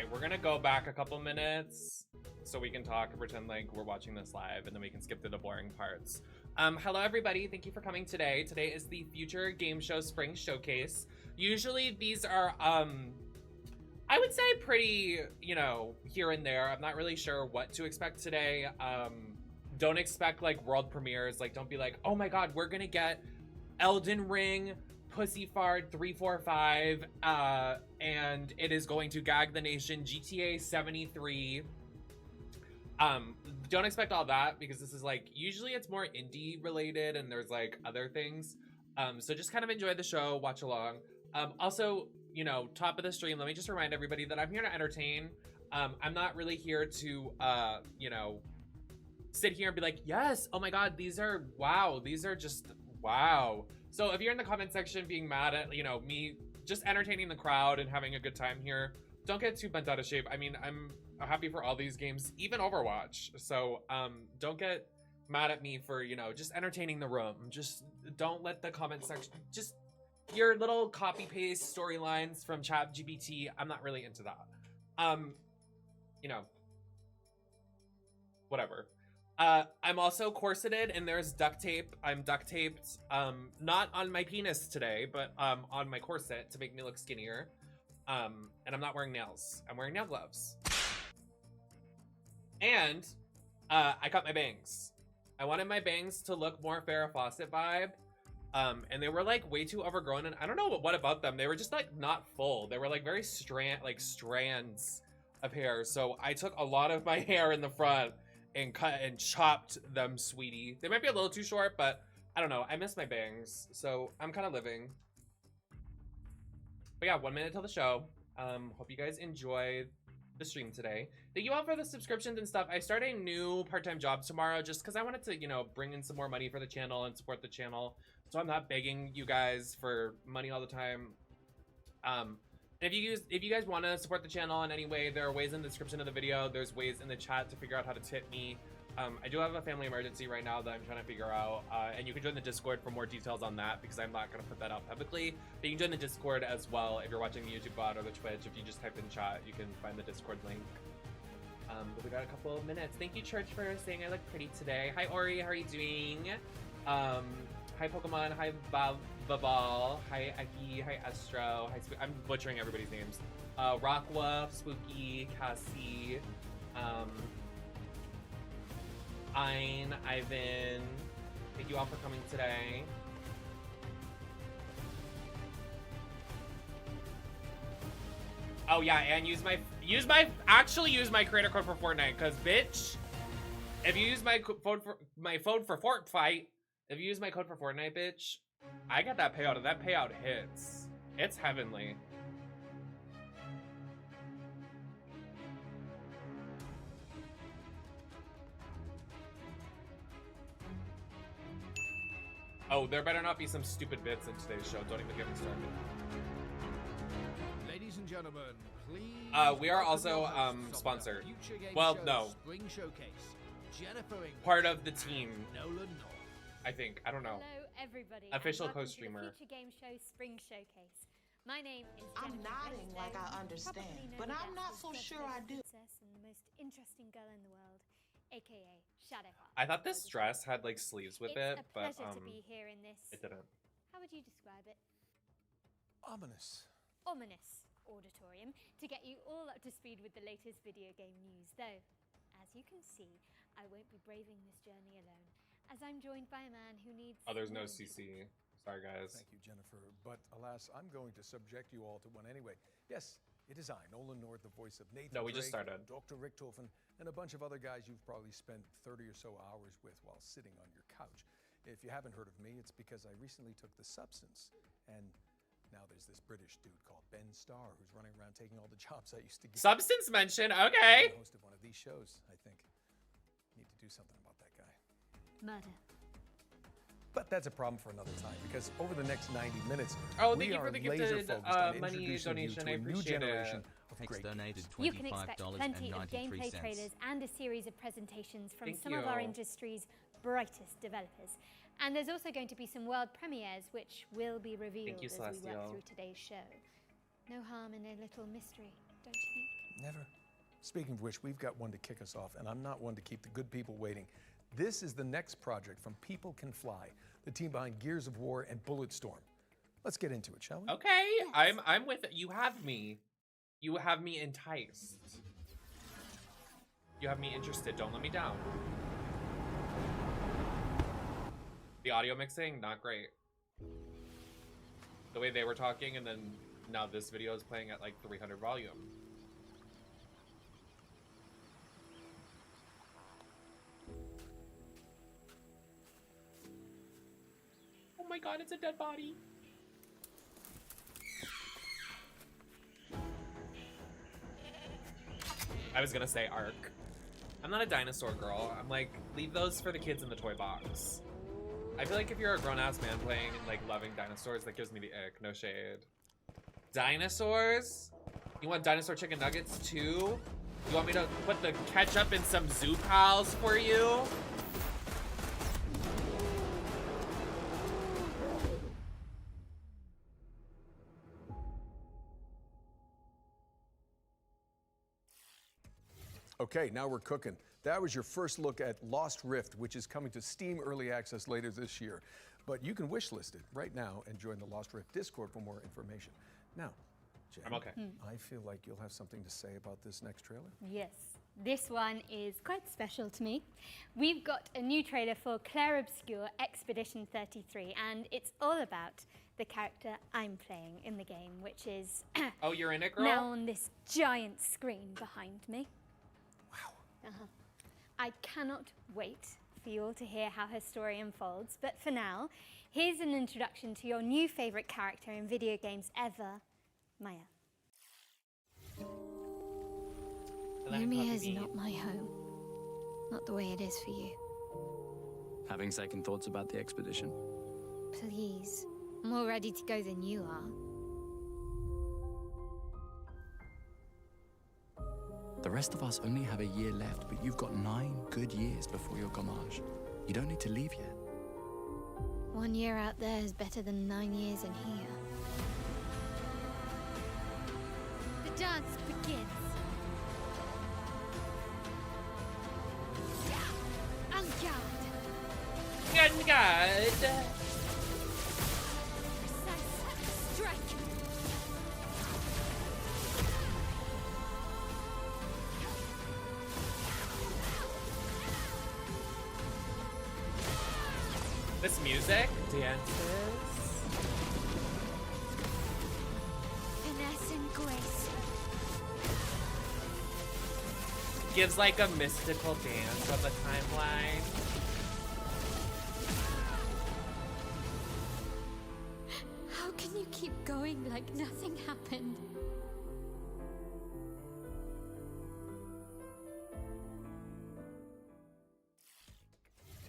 right, we're gonna go back a couple minutes so we can talk and pretend like we're watching this live, and then we can skip through the boring parts. Hello everybody, thank you for coming today. Today is the Future Game Show Spring Showcase. Usually these are, I would say pretty, you know, here and there. I'm not really sure what to expect today. Don't expect like world premieres. Like, don't be like, oh my god, we're gonna get Elden Ring, Pussy Fart 345, and it is going to gag the nation, GTA 73. Don't expect all that because this is like, usually it's more indie related and there's like other things. So just kind of enjoy the show, watch along. Also, you know, top of the stream, let me just remind everybody that I'm here to entertain. I'm not really here to, you know, sit here and be like, yes, oh my god, these are, wow, these are just, wow. So if you're in the comment section being mad at, you know, me just entertaining the crowd and having a good time here, don't get too bent out of shape. I mean, I'm happy for all these games, even Overwatch. So don't get mad at me for, you know, just entertaining the room. Just don't let the comment section, just your little copy paste storylines from ChatGPT. I'm not really into that. You know, whatever. I'm also corseted and there's duct tape. I'm duct taped, not on my penis today, but on my corset to make me look skinnier. And I'm not wearing nails. I'm wearing nail gloves. And I cut my bangs. I wanted my bangs to look more Farrah Fawcett vibe. And they were like way too overgrown, and I don't know what about them. They were just like not full. They were like very strands of hair. So I took a lot of my hair in the front and cut and chopped them, sweetie. They might be a little too short, but I don't know. I miss my bangs, so I'm kind of living. But yeah, 1 minute till the show. Hope you guys enjoy the stream today. Thank you all for the subscriptions and stuff. I start a new part-time job tomorrow just because I wanted to, you know, bring in some more money for the channel and support the channel. So I'm not begging you guys for money all the time. If you guys want to support the channel in any way, there are ways in the description of the video. There's ways in the chat to figure out how to tip me. I do have a family emergency right now that I'm trying to figure out, and you can join the Discord for more details on that because I'm not going to put that out publicly. But you can join the Discord as well if you're watching the YouTube VOD or the Twitch. If you just type in chat, you can find the Discord link. But we got a couple of minutes. Thank you, Church, for saying I look pretty today. Hi, Ori. How are you doing? Hi, Pokemon. Hi, Babal. Hi, Aki. Hi, Estro. Hi, I'm butchering everybody's names. Rockwolf, Spooky, Cassie, Ein, Ivan. Thank you all for coming today. Oh yeah, and use my creator code for Fortnite, cause bitch, if you use my code for Fortnite, if you use my code for Fortnite, bitch, I get that payout, and that payout hits. It's heavenly. Oh, there better not be some stupid bits in today's show. Don't even get me started. Ladies and gentlemen, please. We are also sponsored. Well, no. Part of the team. I think. I don't know. Hello, everybody. Official co-streamer. co-streamer. Future Game Show Spring Showcase. My name is I'm Jennifer nodding Redstone, like I understand, but I'm not so sure I do. Princess and the most interesting girl in the world, aka Shadowheart. I thought this dress had like sleeves with it, It's a but pleasure to be here in this. it didn't. How would you describe it? Ominous. Ominous auditorium to get you all up to speed with the latest video game news. Though, as you can see, I won't be braving this journey alone, as I'm joined by a man who needs. Oh, there's no CC. Sorry, guys. Thank you, Jennifer. But alas, I'm going to subject you all to one anyway. Yes, it is I, Nolan North, the voice of Nathan. No, we just Drake, started. Dr. Richtofen, and a bunch of other guys you've probably spent 30 or so hours with while sitting on your couch. If you haven't heard of me, it's because I recently took the substance, and now there's this British dude called Ben Starr who's running around taking all the jobs I used to get. Substance mention, okay. I'm the host of one of these shows, I think. Need to do something about that guy. Murder. But that's a problem for another time, because over the next 90 minutes, Oh, we thank you are for the laser gifted focused on money introducing you donation. to I a new appreciate generation it. of Thanks great donated You can expect plenty of gameplay $25.93. trailers and a series of presentations from Thank some of our you. industry's brightest developers. And there's also going to be some world premieres which will be revealed you, as we work Celestial. through today's show. No harm in a little mystery, don't you think? Never. Speaking of which, we've got one to kick us off, and I'm not one to keep the good people waiting. This is the next project from People Can Fly, the team behind Gears of War and Bulletstorm. Let's get into it, shall we? Okay, yes. I'm with it. You have me. You have me enticed. You have me interested. Don't let me down. The audio mixing, not great. The way they were talking, and then now this video is playing at like 300 volume. Oh my god, it's a dead body. I was gonna say Ark. I'm not a dinosaur girl. I'm like, leave those for the kids in the toy box. I feel like if you're a grown-ass man playing and like loving dinosaurs, that gives me the ick. No shade. Dinosaurs? You want dinosaur chicken nuggets too? You want me to put the ketchup in some Zoo Pals for you? Okay, now we're cooking. That was your first look at Lost Rift, which is coming to Steam Early Access later this year. But you can wishlist it right now and join the Lost Rift Discord for more information. Now, Jen, I'm okay. I feel like you'll have something to say about this next trailer. Yes, this one is quite special to me. We've got a new trailer for Clair Obscure Expedition 33, and it's all about the character I'm playing in the game, which is oh, you're in it, girl? now on this giant screen behind me. Wow. I cannot wait for you all to hear how her story unfolds, but for now, here's an introduction to your new favorite character in video games ever, Maya. Lumia is not my home. Not the way it is for you. Having second thoughts about the expedition? Please. I'm more ready to go than you are. The rest of us only have a year left, but you've got 9 good years before your gommage. You don't need to leave yet. 1 year out there is better than 9 years in here. The dance begins. En garde. Good God. Precise strike. This music, dances. Finesse and grace. Gives like a mystical dance of the timeline. How can you keep going like nothing happened?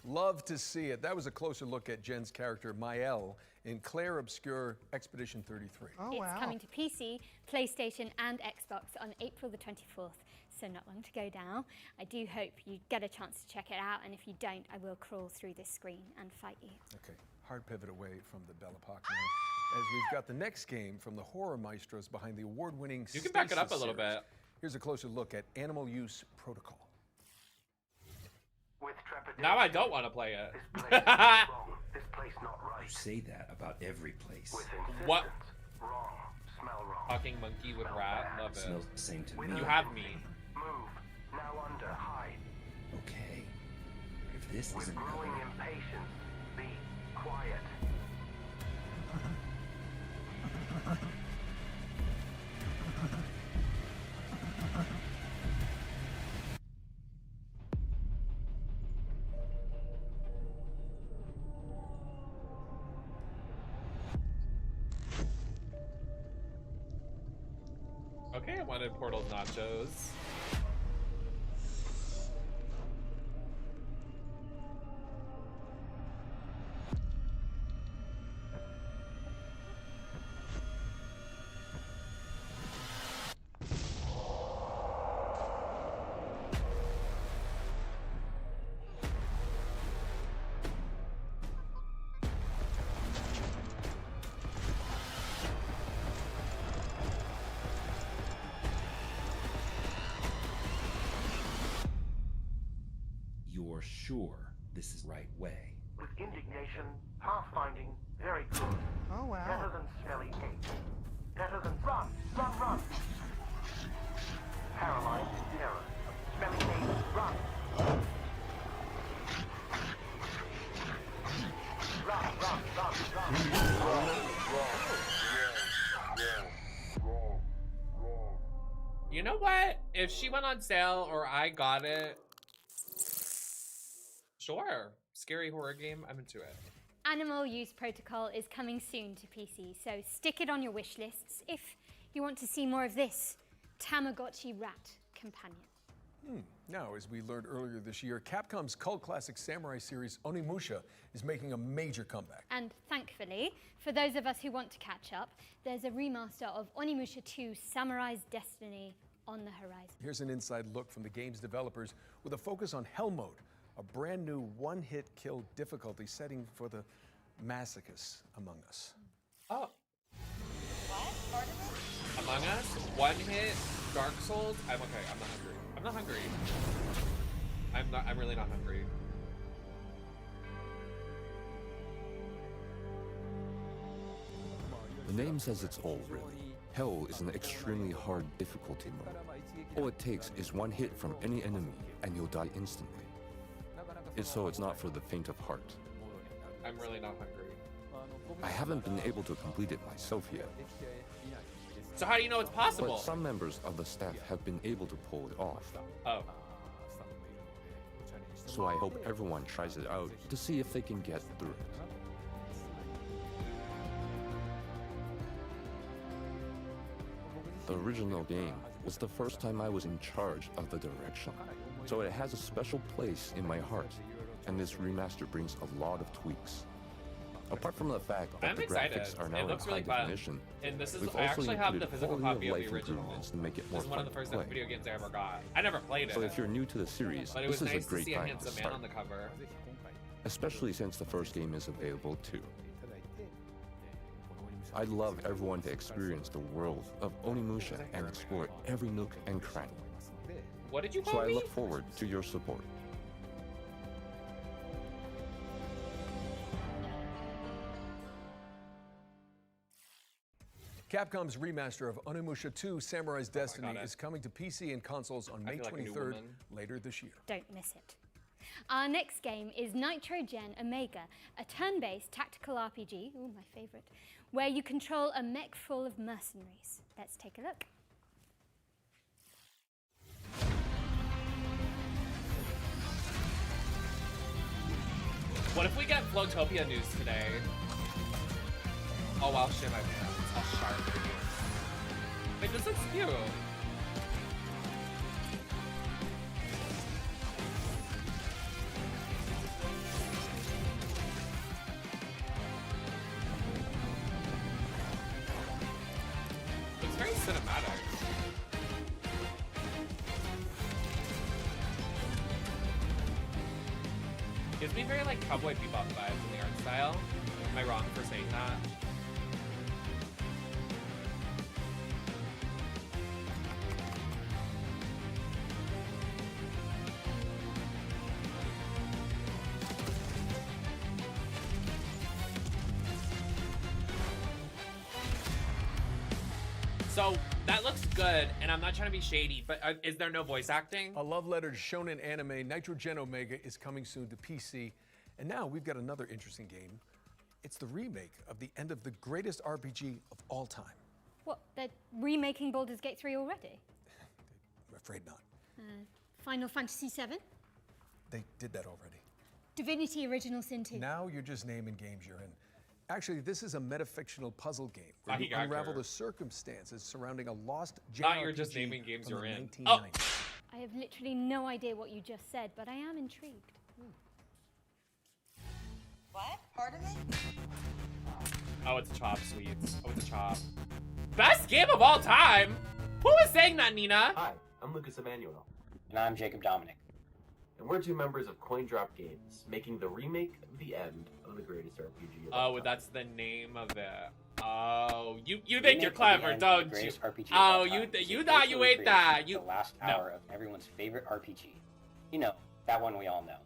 Love to see it. That was a closer look at Jen's character, Maëlle, in Clair Obscure Expedition 33. Oh, It's wow. coming to PC, PlayStation, and Xbox on April the 24th, so not long to go now. I do hope you get a chance to check it out, and if you don't, I will crawl through this screen and fight you. Okay, hard pivot away from the Belle Epoque now, as we've got the next game from the horror maestros behind the award-winning You can back it up a Stasis little series. bit. Here's a closer look at Animal Use Protocol. With trepidation, Now I don't want to play it. This place is wrong. This place not right. You say that about every place. With insistence, What? Wrong. Smell wrong. Talking monkey with rat, love It it. smells the same to With me. You have me. Move. Now under. Hide. Okay. If this With isn't growing covered, impatience, be quiet. Okay, I wanted Portal's nachos. you're sure this is the right way. With indignation, pathfinding, very good. Oh, wow. Better than smelly hate. Better than run, run, run. Paralyzed terror. Smelly hate, run. Run, run, run, run. You know what? If she went on sale or I got it, sure. Scary horror game, I'm into it. Animal Use Protocol is coming soon to PC, so stick it on your wish lists if you want to see more of this Tamagotchi rat companion. Now, as we learned earlier this year, Capcom's cult classic samurai series Onimusha is making a major comeback. And thankfully, for those of us who want to catch up, there's a remaster of Onimusha 2 Samurai's Destiny on the horizon. Here's an inside look from the game's developers with a focus on Hell Mode, a brand new one-hit kill difficulty setting for the masochists among us. Oh. Among Us, one hit, Dark Souls. I'm okay. I'm not hungry. I'm not hungry. I'm really not hungry. The name says it's all, really. Hell is an extremely hard difficulty mode. All it takes is one hit from any enemy, and you'll die instantly. It's not for the faint of heart. I'm really not hungry. I haven't been able to complete it myself yet. So how do you know it's possible? But some members of the staff have been able to pull it off. Oh. So I hope everyone tries it out to see if they can get through it. The original game was the first time I was in charge of the direction, so it has a special place in my heart, and this remaster brings a lot of tweaks. Apart from the fact that I'm the excited. graphics are now It in looks high really fun. definition, And this is, we've I also actually have the included physical quality copy of life the original. improvements to make it more This is one fun of the first to ever play. video games I ever got. I never played it. So if you're new to the series, but it this was is nice a great to see a time to handsome man start. on the cover. Especially since the first game is available too. I'd love everyone to experience the world of Onimusha and explore every nook and cranny. What did you So call I me? look forward to your support. Capcom's remaster of Onimusha 2 Samurai's Destiny got it. is coming to PC and consoles on May feel like a new 23rd woman. later this year. Don't miss it. Our next game is Nitrogen Omega, a turn-based tactical RPG, ooh, my favorite, where you control a mech full of mercenaries. Let's take a look. What if we get Flotopia news today? Oh wow, shit my pants. It's all sharp. Wait, this looks cute. Looks very cinematic. Gives me very like Cowboy Bebop vibes in the art style. Am I wrong for saying that? So that looks good, and I'm not trying to be shady, but is there no voice acting? A love letter to shonen anime, Nitrogen Omega is coming soon to PC. And now we've got another interesting game. It's the remake of the end of the greatest RPG of all time. What, they're remaking Baldur's Gate 3 already? I'm afraid not. Final Fantasy VII? They did that already. Divinity Original Sin 2? Now you're just naming games you're in. Actually, this is a metafictional puzzle game where you Dahigaku. unravel the circumstances surrounding a lost Thought you were JRPG just naming games from you're the in. 1990s. I have literally no idea what you just said, but I am intrigued. What? Pardon me? Oh, it's a chop, sweets. Oh, it's a chop. Best game of all time? Who was saying that, Nina? Hi, I'm Lucas Emmanuel, And I'm Jacob Dominic. and we're two members of Coin Drop Games, making the remake of the end of the greatest RPG of all Oh, time. that's the name of it. Oh, you think Remake you're of the clever, end of don't the you? greatest RPG of Oh, all you time is you a thought you virtual ate that? creation You of the last no. hour of everyone's favorite RPG. You know, that one we all know.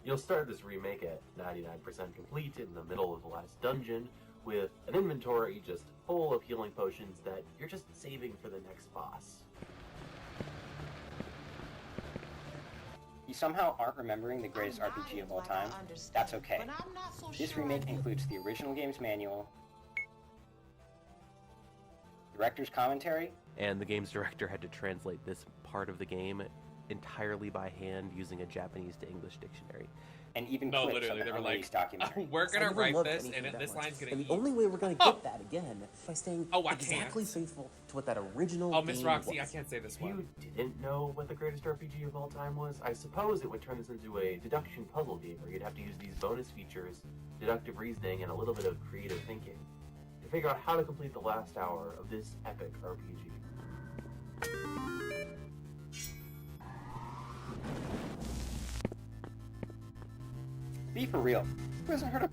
You'll start this remake at 99% complete in the middle of the last dungeon, with an inventory just full of healing potions that you're just saving for the next boss. You somehow aren't remembering the greatest RPG of all time? That's okay. This remake includes the original game's manual, director's commentary, and the game's director had to translate this part of the game entirely by hand using a Japanese to English dictionary. and even No, clips literally, of they the were like, unreleased documentary. we're gonna I never write loved this, anything and that this much. line's gonna And eat. the only way we're gonna get that again is by staying Oh, I exactly can't. faithful to what that original Oh, Miss game Roxy, was. I can't say this If one. you didn't know what the greatest RPG of all time was, I suppose it would turn this into a deduction puzzle game where you'd have to use these bonus features, deductive reasoning, and a little bit of creative thinking to figure out how to complete the last hour of this epic RPG. Be for real. Who hasn't heard of...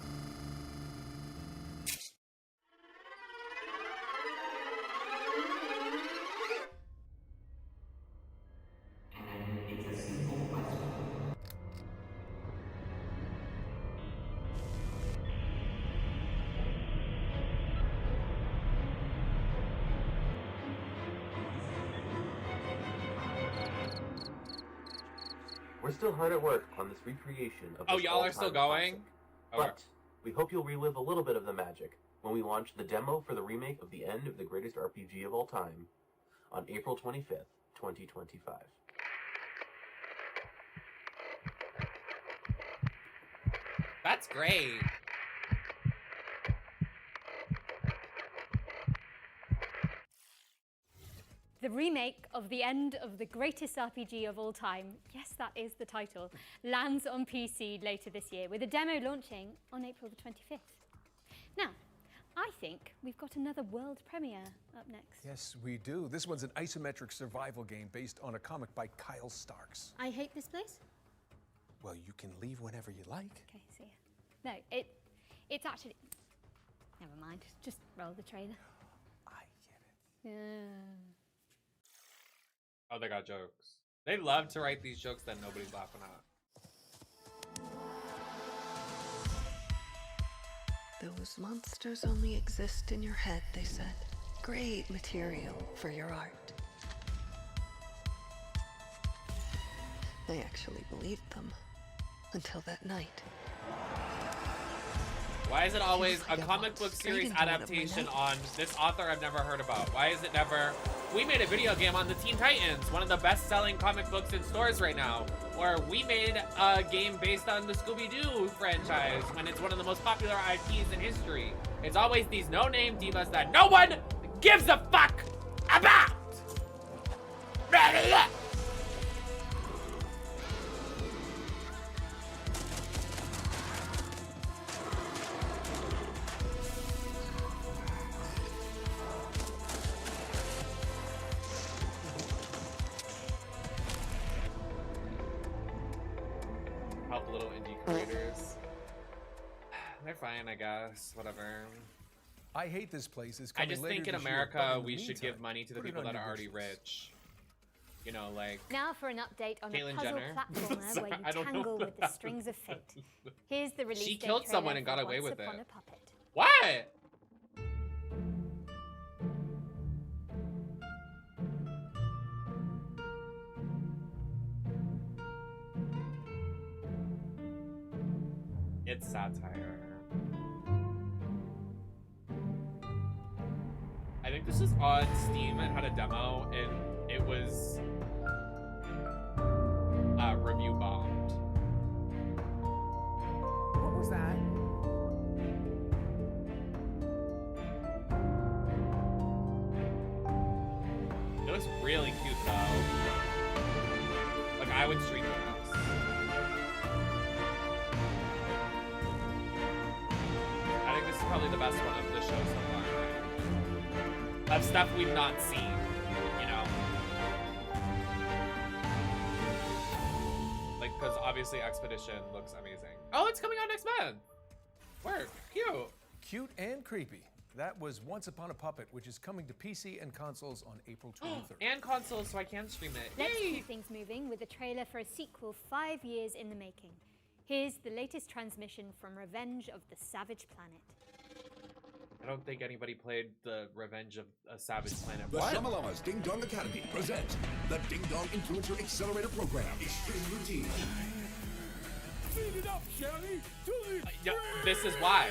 We're still hard at work on this recreation of Oh, this y'all are still all-time going? classic. Okay. But we hope you'll relive a little bit of the magic when we launch the demo for the remake of the end of the greatest RPG of all time on April 25th, 2025. That's great. The remake of the end of the greatest RPG of all time, yes, that is the title, lands on PC later this year with a demo launching on April the 25th. Now, I think we've got another world premiere up next. Yes, we do. This one's an isometric survival game based on a comic by Kyle Starks. I hate this place. Well, you can leave whenever you like. Okay, see ya. No, it's actually... Never mind, just roll the trailer. I get it. Yeah. Oh, they got jokes. They love to write these jokes that nobody's laughing at. Those monsters only exist in your head, they said. Great material for your art. I actually believed them until that night. Why is it always Feels like a I've comic walked book straight series into one of my adaptation on nightmares. this author I've never heard about? Why is it never... We made a video game on the Teen Titans, one of the best-selling comic books in stores right now. Or we made a game based on the Scooby-Doo franchise when it's one of the most popular IPs in history. It's always these no-name divas that no one gives a fuck about! Help little indie creators. They're fine, I guess. Whatever. I hate this place. Is I coming just later think in this year, America but in the we should meantime, give money to the put it people on that your are already wish list. rich. You know, like... Now for an update on Caitlyn the puzzle Jenner. platformer Sorry, where I you don't know tangle what with the that strings of fate. Here's the release She date killed trailer someone and got for away Once with Upon it. a Puppet. What? It's satire. I think this is on Steam. It had a demo and it was review bombed. What was that? It looks really cute though. Like I would stream this. I think this is probably the best one of the show so far. Of stuff we've not seen, you know? Like, because obviously Expedition looks amazing. Oh, it's coming out next month! Work, cute. Cute and creepy. That was Once Upon a Puppet, which is coming to PC and consoles on April 23rd. And consoles, so I can stream it. Let's Yay! keep things moving with a trailer for a sequel 5 years in the making. Here's the latest transmission from Revenge of the Savage Planet. I don't think anybody played the Revenge of a Savage Planet. The What? Shamalama's Ding Dong Academy presents the Ding Dong Influencer Accelerator Program Extreme Routine. Feed it up, Shelly! Yeah, this is why.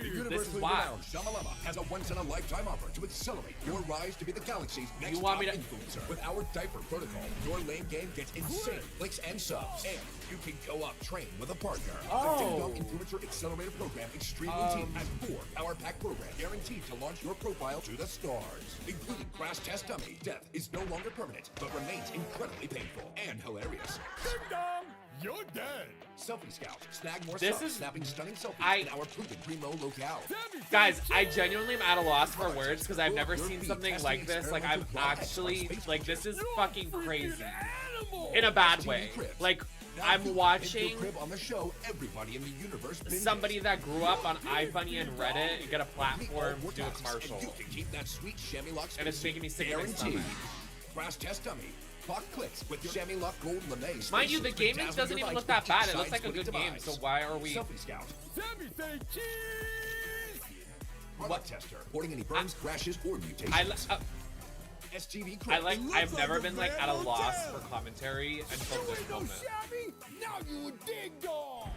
The This is universally why. renowned Shamalama has a once-in-a-lifetime offer to accelerate your rise to be the galaxy's next want me top to- influencer. With our diaper protocol, your lane game gets insane clicks and subs, and you can go up train with a partner. The Ding Dong Influencer Accelerator Program Extreme Routine has 4 power-pack programs guaranteed to launch your profile to the stars, including crash test dummy. Death is no longer permanent, but remains incredibly painful and hilarious. Ding Dong, you're dead. Selfie Scout, snag more This subs, is- snapping stunning selfies in our proven primo locale. Guys, I genuinely am at a loss for words because I've never seen something like this. Like, I'm actually, like, this is fucking crazy. In a bad way. Like, I'm watching on the show, everybody in the universe somebody that grew up on iFunny and Reddit get a platform to do a commercial. You can keep that sweet chamois lock And it's making me sick in my guaranteed. stomach. Crash test dummy. Clock clicks with your chamois lock gold lame. Mind you, the game doesn't even look that bad. It looks like a good game, so why are we... Selfie Scout. What tester? Reporting any burns, crashes, or mutations. STV I've never been like at a loss for commentary until this moment. Now you a ding dong!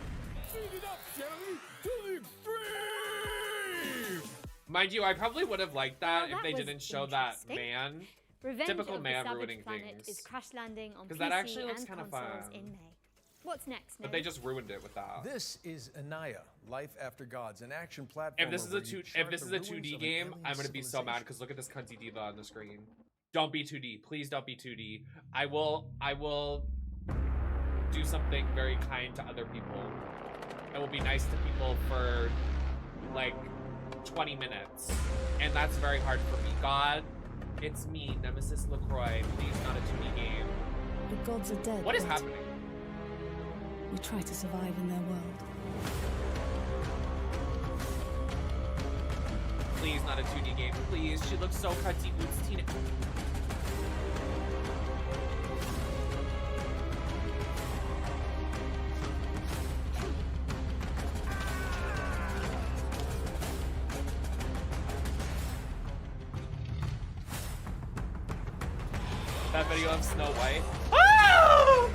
Feed it up, Shelly, to the extreme! Mind you, I probably would have liked that Well, if they that was didn't show that interesting. man. Revenge Typical of man the Savage ruining Planet things. is crash landing on 'Cause PC that actually looks and kinda consoles fun. in May. What's next, But Noah? they just ruined it with that. This is Annayia, Life After Gods, an action platform. If this is a 2D game, I'm gonna be so mad because look at this cunty diva on the screen. Don't be 2D, please don't be 2D. I will do something very kind to other people. I will be nice to people for like 20 minutes, and that's very hard for me. God, it's me, NemesisLacroix. Please, not a 2D game. The gods are dead. What is but happening? We try to survive in their world. Please, not a 2D game. Please, she looks so cunty boots teen. That video of Snow White. Oh!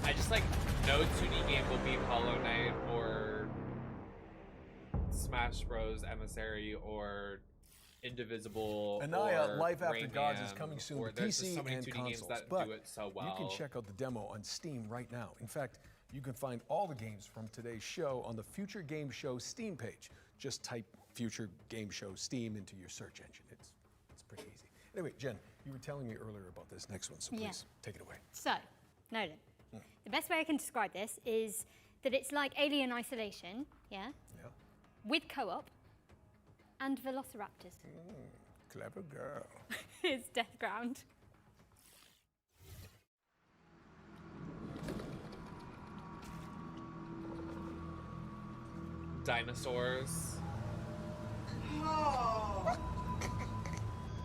I just like no 2D game will beat Hollow Knight or Smash Bros. Emissary or Indivisible. Annayia, or Life After Rayman, Gods is coming soon or to there's just PC so many and 2D consoles, games that but do it so well. you can check out the demo on Steam right now. In fact, you can find all the games from today's show on the Future Game Show Steam page. Just type Future Game Show Steam into your search engine. It's pretty easy. Anyway, Jen, you were telling me earlier about this next one, so please Yeah. take it away. So, Nolan, the best way I can describe this is that it's like Alien Isolation, yeah? Yeah. With co-op and velociraptors. Clever girl. It's Death Ground. Dinosaurs.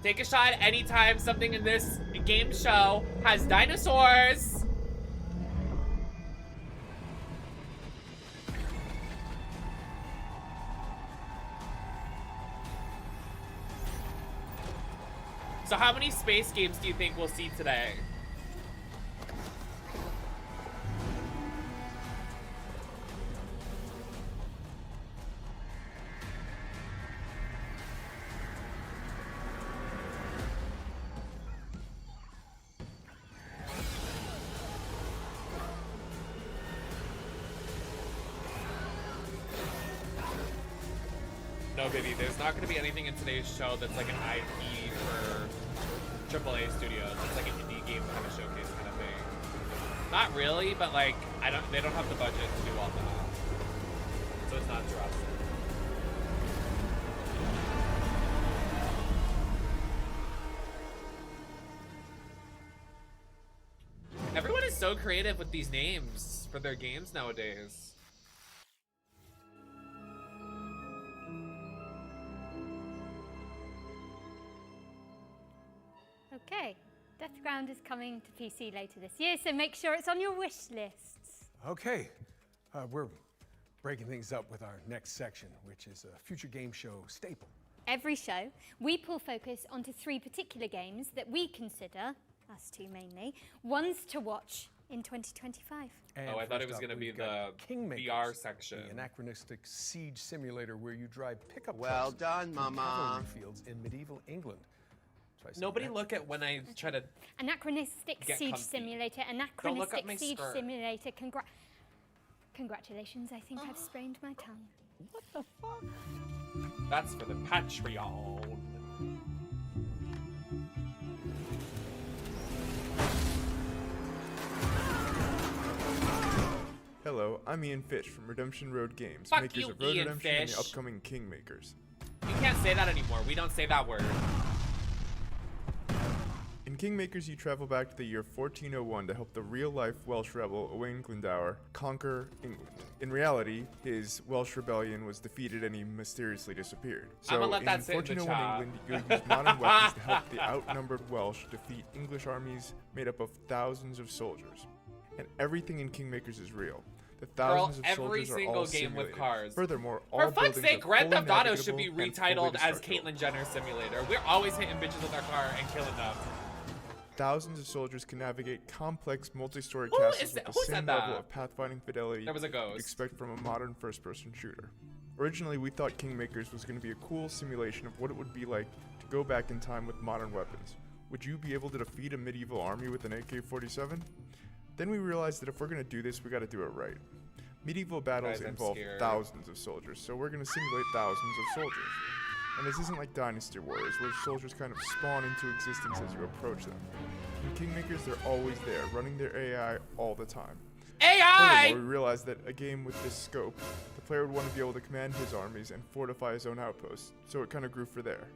Take a shot anytime something in this game show has dinosaurs. So how many space games do you think we'll see today? No, baby, there's not going to be anything in today's show that's like an IP for AAA studios. It's like an indie game kind of showcase kind of thing. Not really, but like they don't have the budget to do all that. So it's not drastic. Everyone is so creative with these names for their games nowadays. Okay, Deathground is coming to PC later this year, so make sure it's on your wish lists. Okay, we're breaking things up with our next section, which is a future game show staple. Every show, we pull focus onto 3 particular games that we consider, us two mainly, ones to watch in 2025. And oh, I thought it was first going to up, be we've the got Kingmakers, VR section. the anachronistic siege simulator where you drive pickup Well trucks done, through Mama. cavalry fields in medieval England. Nobody look at when I try to Anachronistic get siege comfy. simulator, Don't look up my anachronistic siege skirt. simulator. Congratulations, I think I've sprained my tongue. What the fuck? That's for the Patreon. Hello, I'm Ian Fish from Redemption Road Games, Fuck makers you, of Road Ian Redemption and the Fish. upcoming Kingmakers. You can't say that anymore. We don't say that word. In Kingmakers, you travel back to the year 1401 to help the real-life Welsh rebel Owain Glendower conquer England. In reality, his Welsh rebellion was defeated and he mysteriously disappeared. So I'ma let in that sit in the 1401 chat. England, you use modern weapons to help the outnumbered Welsh defeat English armies made up of thousands of soldiers. And everything in Kingmakers is real. The thousands of every soldiers are single all game with simulated. cars. Furthermore, all For fuck's buildings sake, are Grand fully Theft Auto should be navigable and retitled fully as destructible. Caitlyn Jenner Simulator. We're always hitting bitches with our car and killing them. Thousands of soldiers can navigate complex multi-story Who castles is with that- the who same said level that? of pathfinding fidelity There was a you'd ghost. expect from a modern first-person shooter. Originally, we thought Kingmakers was going to be a cool simulation of what it would be like to go back in time with modern weapons. Would you be able to defeat a medieval army with an AK-47? Then we realized that if we're going to do this, we got to do it right. Medieval battles Guys, I'm involve scared. thousands of soldiers, so we're going to simulate thousands of soldiers. And this isn't like Dynasty Warriors, where soldiers kind of spawn into existence as you approach them. In Kingmakers, they're always there, running their AI all the time. AI! Furthermore, we realized that a game with this scope, the player would want to be able to command his armies and fortify his own outposts, so it kind of grew for there.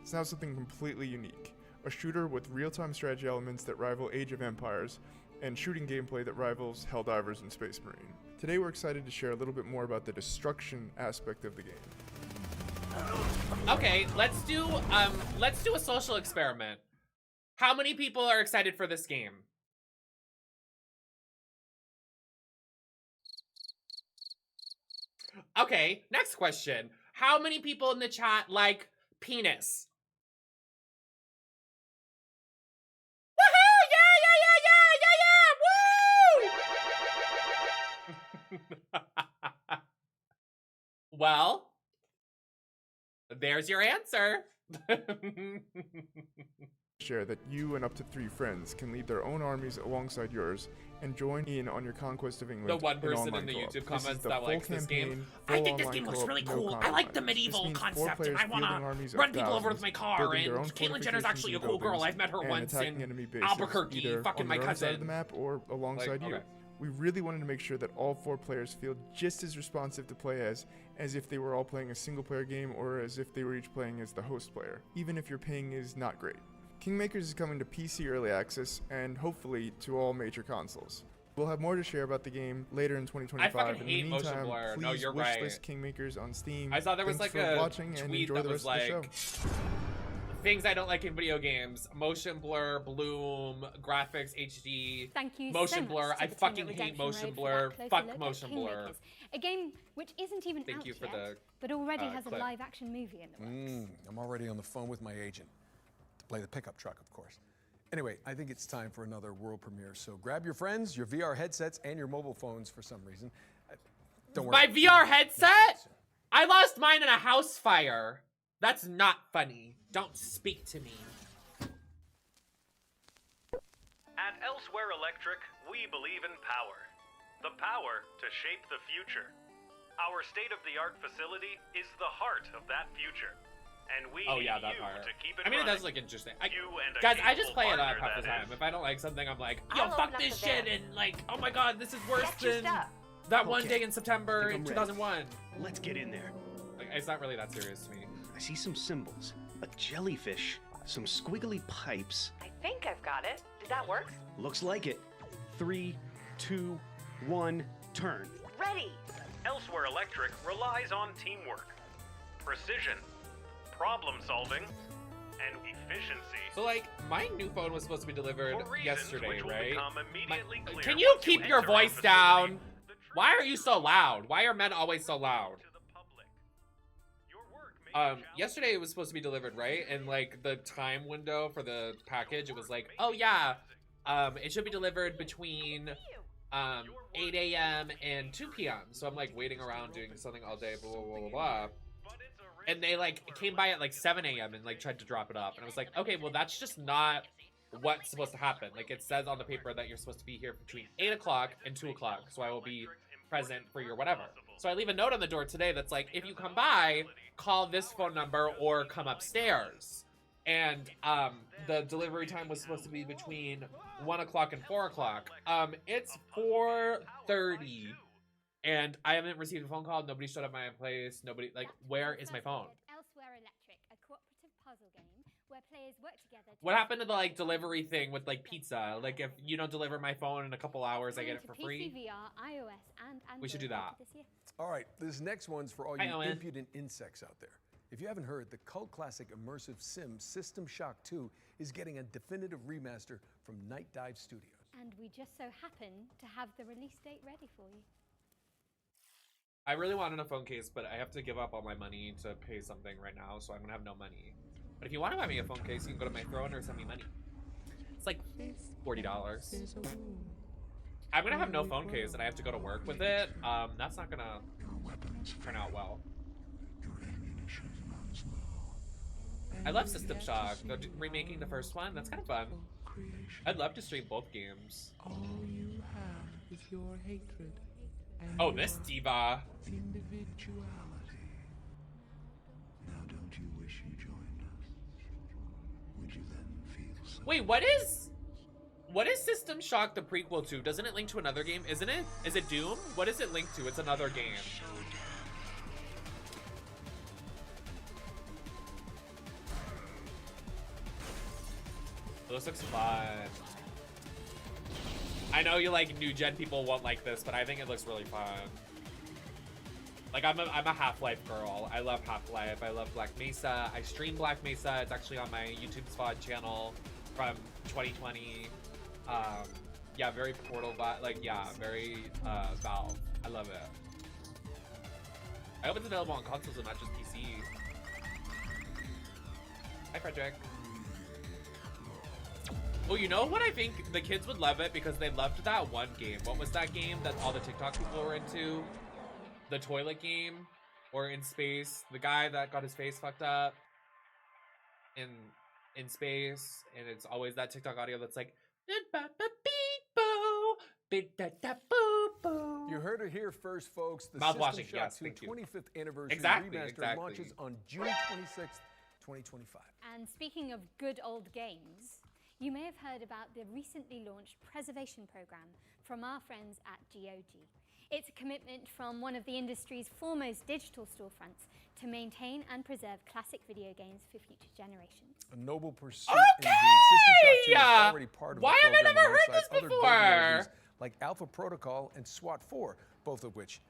It's now something completely unique. A shooter with real-time strategy elements that rival Age of Empires, and shooting gameplay that rivals Helldivers and Space Marine. Today we're excited to share a little bit more about the destruction aspect of the game. Okay, let's do a social experiment. How many people are excited for this game? Okay, next question. How many people in the chat like penis? Woohoo! Yeah! Woo! Well, there's your answer. Share that you and up to 3 friends can lead their own armies alongside yours and join in on your conquest of England. The one person online in the co-op. YouTube This is comments the that full likes this game. campaign, I full think this online game looks co-op, really no cool. I like compromise. the This medieval means 4 concept, and players I want fielding armies to of run people over with thousands, my car. building their own And Caitlyn Jenner's fortifications actually a and cool girl. buildings, I've met her and once attacking in enemy bases, Albuquerque, either fucking on my their own side of cousin. the map or alongside you. okay. We really wanted to make sure that all 4 players feel just as responsive to play as if they were all playing a single-player game or as if they were each playing as the host player, even if your ping is not great. Kingmakers is coming to PC Early Access and hopefully to all major consoles. We'll have more to share about the game later in 2025. I fucking In the hate motion meantime, blur. please No, you're right. wishlist Kingmakers on Steam. I saw there was Thanks like for a watching and tweet enjoy that the was rest of the like show. things I don't like in video games: motion blur, bloom, graphics, HD. Thank you motion so blur. much to I the team fucking at hate Redemption motion Road for blur. that closer Fuck look at motion blur. Kingmakers, a game which isn't even Thank out you for yet, the, but already has clip. a live-action movie in the works. I'm already on the phone with my agent to play the pickup truck, of course. Anyway, I think it's time for another world premiere, so grab your friends, your VR headsets, and your mobile phones for some reason. Don't worry. My VR headset? I lost mine in a house fire. That's not funny. Don't speak to me. At Elsewhere Electric, we believe in power. The power to shape the future. Our state-of-the-art facility is the heart of that future. and we Oh yeah, need that you part. to keep it I mean, it running. does look interesting. You and a Guys, I just capable play it up partner, half the that time. is. If I don't like something, I'm like, I'll yo, open fuck up this the shit, van. and like, oh my god, this is worse Get your than stuff. that one Okay. day in September in 2001. Let's get in there. Like, it's not really that serious to me. I see some symbols. A jellyfish, some squiggly pipes. I think I've got it. Did that work? Looks like it. 3, 2, 1, turn. Ready. Elsewhere Electric relies on teamwork, precision, problem solving, and efficiency. So like, my new phone was supposed to be delivered For reasons yesterday, which will right? become immediately clear Can you once keep your enter our voice facility. down? Why are you so loud? Why are men always so loud? Yesterday it was supposed to be delivered, right? And like the time window for the package, it was like, oh yeah, it should be delivered between 8 a.m. and 2 p.m. So I'm like waiting around doing something all day, blah, blah, blah, blah, blah. And they like came by at like 7 a.m. and like tried to drop it off. And I was like, okay, well that's just not what's supposed to happen. Like it says on the paper that you're supposed to be here between 8 o'clock and 2 o'clock. So I will be present for your whatever. So I leave a note on the door today that's like, if you come by, call this phone number or come upstairs. And the delivery time was supposed to be between 1 o'clock and 4 o'clock. It's 4:30 and I haven't received a phone call. Nobody showed up at my place. Nobody, like, where is my phone? Elsewhere Electric, a cooperative puzzle game where players work together. What happened to the like delivery thing with like pizza? Like if you don't deliver my phone in a couple hours, I get it for free. PC, VR, iOS, and Android We should do that. this year. All right, this next one's for all Hi, you Owen. impudent insects out there. If you haven't heard, the cult classic immersive sim System Shock 2 is getting a definitive remaster from Night Dive Studios. And we just so happen to have the release date ready for you. I really wanted a phone case, but I have to give up all my money to pay something right now, so I'm gonna have no money. But if you want to buy me a phone case, you can go to my Throne or send me money. It's like $40. I'm gonna have no phone case and I have to go to work with it. That's not gonna turn out well. I love System Shock. They're remaking the first one. That's kind of fun. I'd love to stream both games. All you have is your hatred. Oh, this diva. Individuality. Now, don't you wish you joined us? Would you then feel so? Wait, what is System Shock the prequel to? Doesn't it link to another game? Isn't it? Is it Doom? What is it linked to? It's another game. This looks fun. I know you like new gen people won't like this, but I think it looks really fun. Like I'm a Half-Life girl. I love Half-Life. I love Black Mesa. I stream Black Mesa. It's actually on my YouTube's VOD channel from 2020. Yeah, very Portal, like yeah, very Valve. I love it. I hope it's available on consoles and not just PC. Hi, Frederick. Oh, you know what? I think the kids would love it because they loved that one game. What was that game that all the TikTok people were into? The toilet game? Or in space? The guy that got his face fucked up in space, and it's always that TikTok audio that's like You heard it here first, folks. The Mouthwashing, System Shock yes, 2 thank you. 25th anniversary Exactly, remaster exactly. launches on June 26th, 2025. And speaking of good old games, you may have heard about the recently launched preservation program from our friends at GOG. It's a commitment from one of the industry's foremost digital storefronts to maintain and preserve classic video games for future generations. A noble pursuit Okay! indeed. System Shock 2 is already part of Why the have I program never heard alongside this other before? golden oldies like Alpha Protocol and SWAT 4, both of which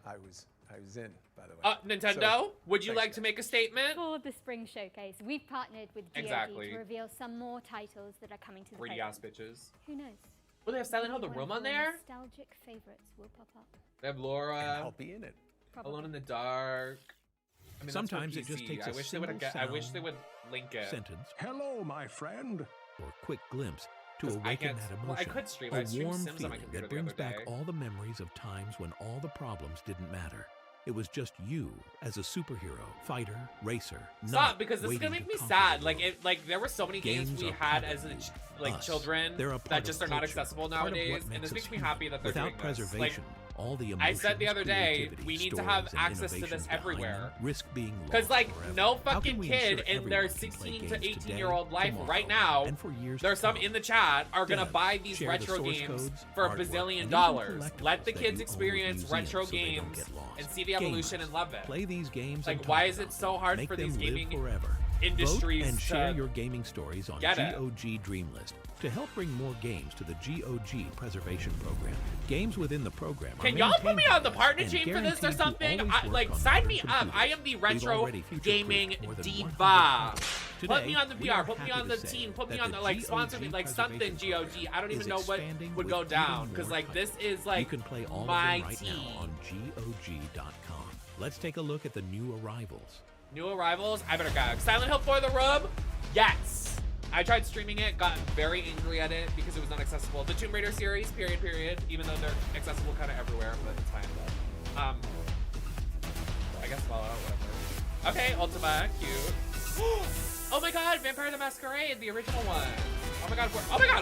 I was in, by the way. Nintendo, So, would you thanks, like to make a statement? For the spring showcase, we've partnered with GOG Exactly. to reveal some more titles that are coming to the Greedy program. ass bitches. Who knows? Oh, they have Silent Hill: The Maybe Room one on of your there? Nostalgic favorites will pop up. They have Laura. And I'll be in it. Probably. Alone in the Dark. I mean, Sometimes that's it for just PC. takes a I wish they single would. I wish sound, they would link it. sentence, Hello, my friend. or quick glimpse to 'Cause I awaken can't- that well, I emotion. could stream. A I streamed warm Sims on my feeling computer that the brings other back day. all the memories of times when all the problems didn't matter. It was just you as a superhero, fighter, racer. Stop, knight, because this is gonna waiting make to me conquer sad. the Like world. like there were so many games Games we are had part as of like us. children They're a part that of just are not culture, accessible part of what nowadays, and makes this us makes me human. happy that they're Without doing this. preservation, Like, All the I said the emotions, other day, creativity, we need to have stories, and access to innovations this behind everywhere. them risk being Because, lost like, forever. no How fucking can we kid ensure in their everyone can play 16 to games 18-year-old today, life tomorrow, right now, and for years there's to some come? in the chat, are going to Devs, buy these share the retro source games codes, for a artwork, bazillion and dollars. even Let the collectibles that kids you own experience with retro museums so they don't games get lost. and see the evolution and love it. Play these games Like, and why talk is it about so them. hard Make for them these live gaming forever. industries Vote and share to your gaming stories on get it? GOG Dreamlist to help bring more games to the GOG Preservation Program. Games within the program are Can y'all put me maintained on the by us partner and team for this or guaranteed to something? always work Like, on sign modern me up. computers. I am the We've retro already future-proofed gaming more than diva. 100 titles. Put Today, me on the we VR. are Put me happy on to the say team. Put me that on the the, like, GOG sponsor me, like, something Preservation GOG. I don't even is know what expanding would with go down. even Because, more like, this titles. is, like, you can play all my of them right team. now on GOG.com. Let's take a look at the new arrivals. New arrivals? I better go. Silent Hill for the Room? Yes. I tried streaming it, got very angry at it because it was not accessible. The Tomb Raider series, period, even though they're accessible kind of everywhere, but it's fine. I guess Fallout, whatever. Okay, Ultima, cute. Oh my god, Vampire the Masquerade, the original one. Oh my god,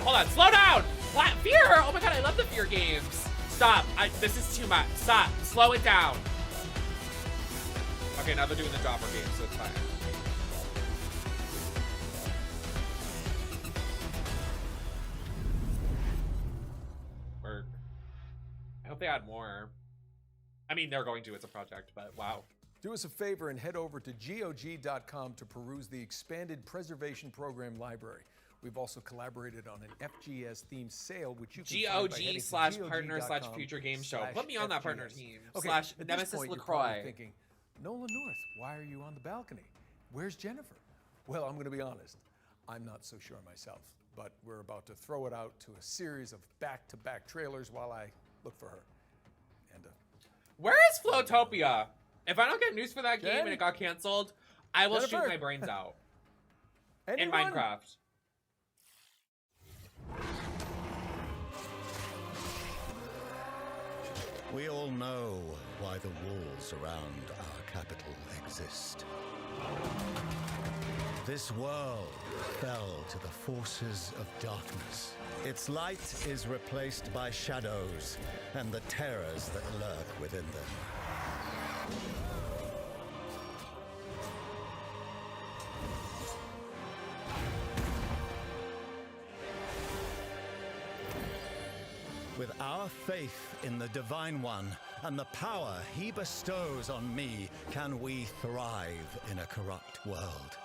hold on, slow down! What? Fear! Oh my god, I love the Fear games. Stop, this is too much. Stop, slow it down. Okay, now they're doing the Jobber game, so it's fine. Work. I hope they add more. I mean, they're going to, it's a project, but wow. Do us a favor and head over to GOG.com to peruse the expanded Preservation Program library. We've also collaborated on an FGS-themed sale, which you can find by heading to GOG/partner/future game show. Put me on that partner team. Okay, Slash at this point, you're probably NemesisLacroix. thinking, Nola North, why are you on the balcony? Where's Jennifer? Well, I'm going to be honest. I'm not so sure myself, but we're about to throw it out to a series of back-to-back trailers while I look for her. And Where is Flowtopia? If I don't get news for that game and it got canceled, I will Jennifer. shoot my brains out. In Anyone? Minecraft. We all know why the walls around our capital exist. This world fell to the forces of darkness. Its light is replaced by shadows and the terrors that lurk within them. With our faith in the Divine One and the power he bestows on me, can we thrive in a corrupt world.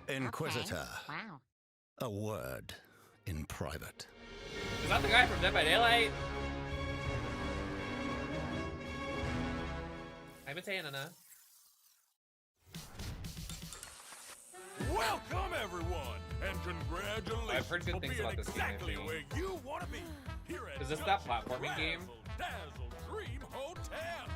Inquisitor. Okay. Wow. A word in private. Is that the guy from Dead by Daylight? I've been saying enough. Welcome, everyone, and congratulations I've heard good for things being about this game, exactly I think. where you want to be. Here at Is this that platforming game? Dazzle Dream Hotel.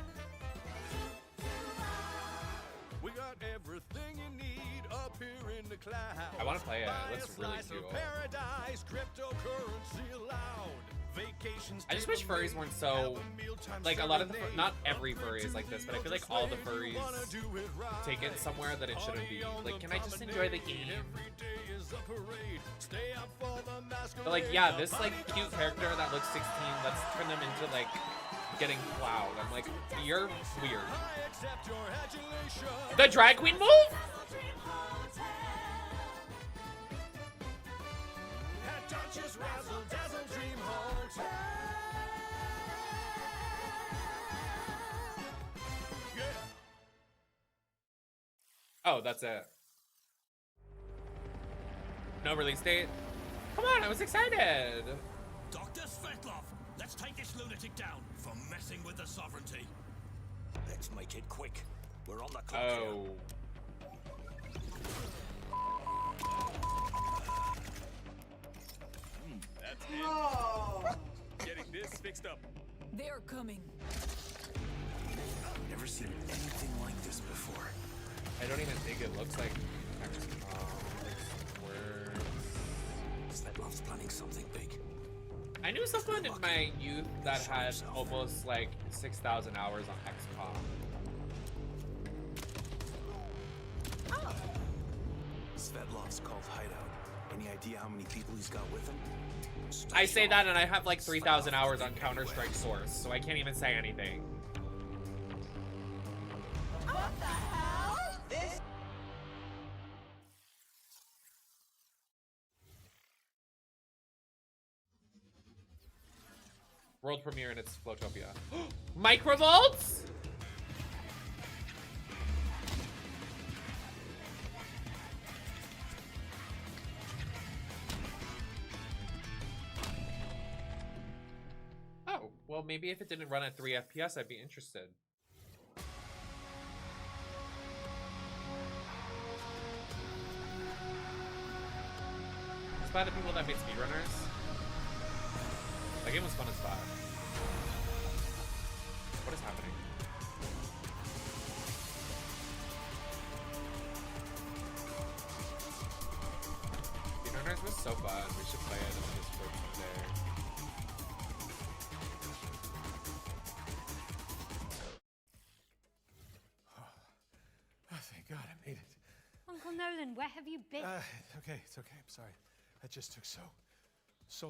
We got everything you need up here in the cloud. I want to play it. It Buy looks a really slice cool. of paradise, cryptocurrency allowed. Vacations I just wish furries weren't so, like, a lot of the, not every furry is like this, but I feel like all the furries take it somewhere that it shouldn't be. Like, can I just enjoy the game? But like, yeah, this like cute character that looks 16, let's turn them into like getting plowed. I'm like, you're weird. The drag queen move? Oh, that's it. No release date. Come on, I was excited. Dr. Svetlov, let's take this lunatic down for messing with the sovereignty. Let's make it quick. We're on the clock Oh. That's it. Getting this fixed up. They're coming. I've never seen anything like this before. I don't even think it looks like words. Svetlov's planning something big. I knew someone in my youth that had almost like 6,000 hours on XCOM. Svetlov's cult hideout. Any idea how many people he's got with him? I say that and I have like 3,000 hours on Counter-Strike Source, so I can't even say anything. What the hell? This. World premiere and it's Flotopia. Microvolts? Oh, well maybe if it didn't run at 3 FPS, I'd be interested. It's by the people that made speedrunners. That game was fun as fuck. What is happening? Speedrunners was so fun. We should play it in the Discord someday. Oh, thank God I made it. Uncle Nolan, where have you been? Okay, it's okay. I'm sorry. That just took so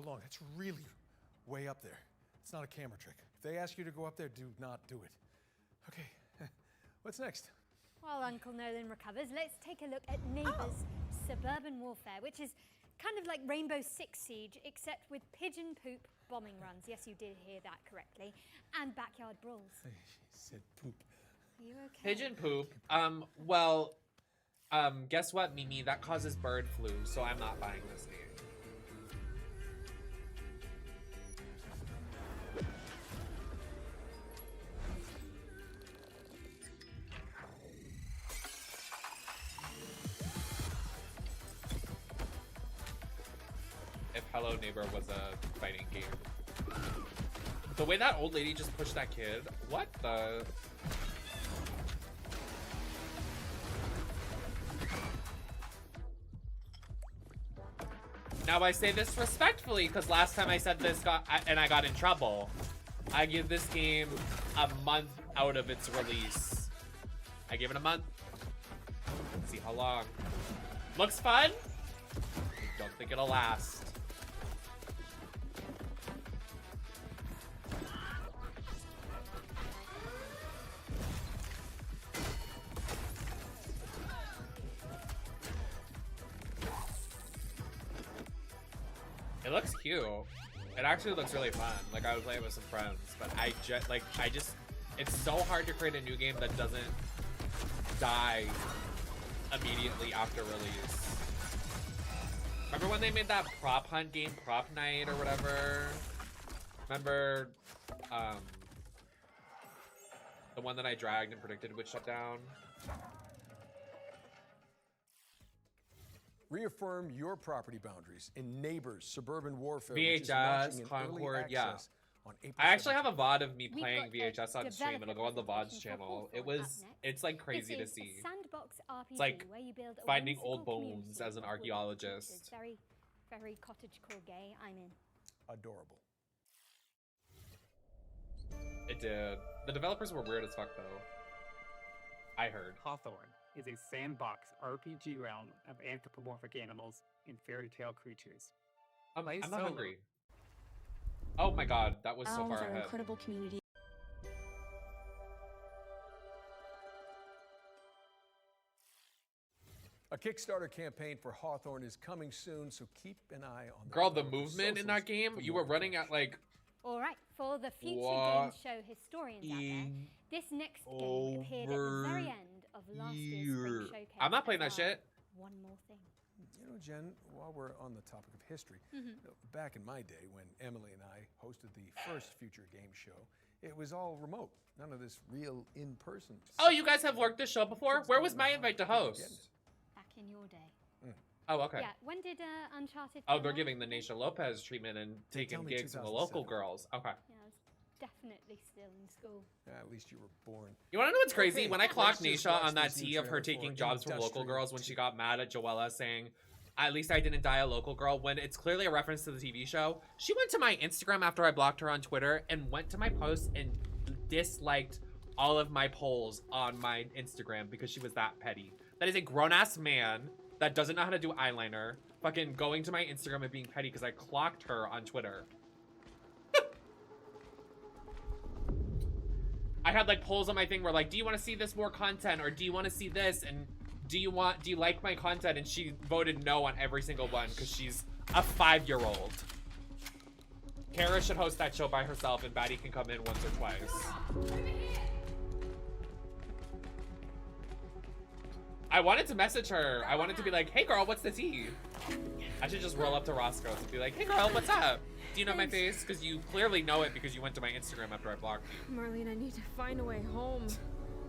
long. It's really way up there. It's not a camera trick. If they ask you to go up there, do not do it. Okay, what's next? While Uncle Nolan recovers, let's take a look at Neighbors Suburban Warfare, which is kind of like Rainbow Six Siege, except with pigeon poop bombing runs. Yes, you did hear that correctly. And backyard brawls. She said poop. Are you okay? Pigeon poop. Well, guess what, Mimi? That causes bird flu, so I'm not buying this game. If Hello Neighbor was a fighting game. The way that old lady just pushed that kid, what the? Now I say this respectfully, because last time I said this I got in trouble. I give this game a month out of its release. I give it a month. Let's see how long. Looks fun. Don't think it'll last. It looks cute. It actually looks really fun. Like I would play it with some friends, but I just it's so hard to create a new game that doesn't die immediately after release. Remember when they made that prop hunt game, Prop Night or whatever? Remember the one that I dragged and predicted would shut down? Reaffirm your property boundaries in Neighbors Suburban Warfare. VHS, Concord, yeah. I actually have a VOD of me playing VHS on stream. It'll go on the Vods channel. It's like crazy to see. It's like finding old bones as an archaeologist. Very, very cottagecore gay. I'm in. Adorable. It did. The developers were weird as fuck though. I heard. Hawthorn is a sandbox RPG realm of anthropomorphic animals and fairy tale creatures. I'm not hungry. Oh my god, that was so far ahead. Incredible community. A Kickstarter campaign for Hawthorn is coming soon, so keep an eye on. Girl, the movement in that game, you were running at like. All right, for the future game show historians out there, this next game appeared at the very end of last year's spring showcase. I'm not playing that shit. One more thing. You know, Jen, while we're on the topic of history, back in my day when Emily and I hosted the first future game show, it was all remote. None of this real in-person. Oh, you guys have worked this show before? Where was my invite to host? Back in your day. Oh, okay. Yeah, when did Uncharted Oh, they're giving the Naisha Lopez treatment and taking gigs from the local girls. Okay. Yeah, I was definitely still in school. Yeah, at least you were born. You want to know what's crazy? When I clocked Naisha on that tea of her taking jobs from local girls when she got mad at Joella saying, at least I didn't die a local girl, when it's clearly a reference to the TV show, she went to my Instagram after I blocked her on Twitter and went to my post and disliked all of my polls on my Instagram because she was that petty. That is a grown-ass man that doesn't know how to do eyeliner fucking going to my Instagram and being petty because I clocked her on Twitter. I had like polls on my thing where like, do you want to see this more content, or do you want to see this, and do you like my content? And she voted no on every single one because she's a 5-year-old. Kara should host that show by herself, and Batty can come in once or twice. I wanted to message her. I wanted to be like, hey girl, what's the tea? I should just roll up to Roscoe's and be like, hey girl, what's up? Do you know my face? Because you clearly know it because you went to my Instagram after I blocked you. Marlene, I need to find a way home.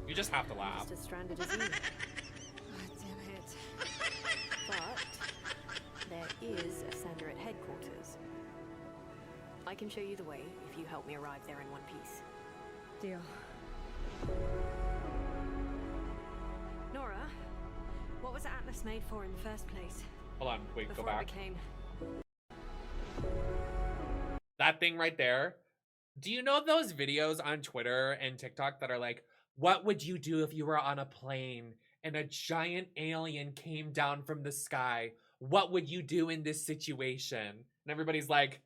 You just have to laugh. Just as stranded as you. God damn it. But there is a sender at headquarters. I can show you the way if you help me arrive there in one piece. Deal. Nora, what was Atlas made for in the first place? Hold on, wait, Before go back. It became... That thing right there. Do you know those videos on Twitter and TikTok that are like, what would you do if you were on a plane and a giant alien came down from the sky? What would you do in this situation? And everybody's like,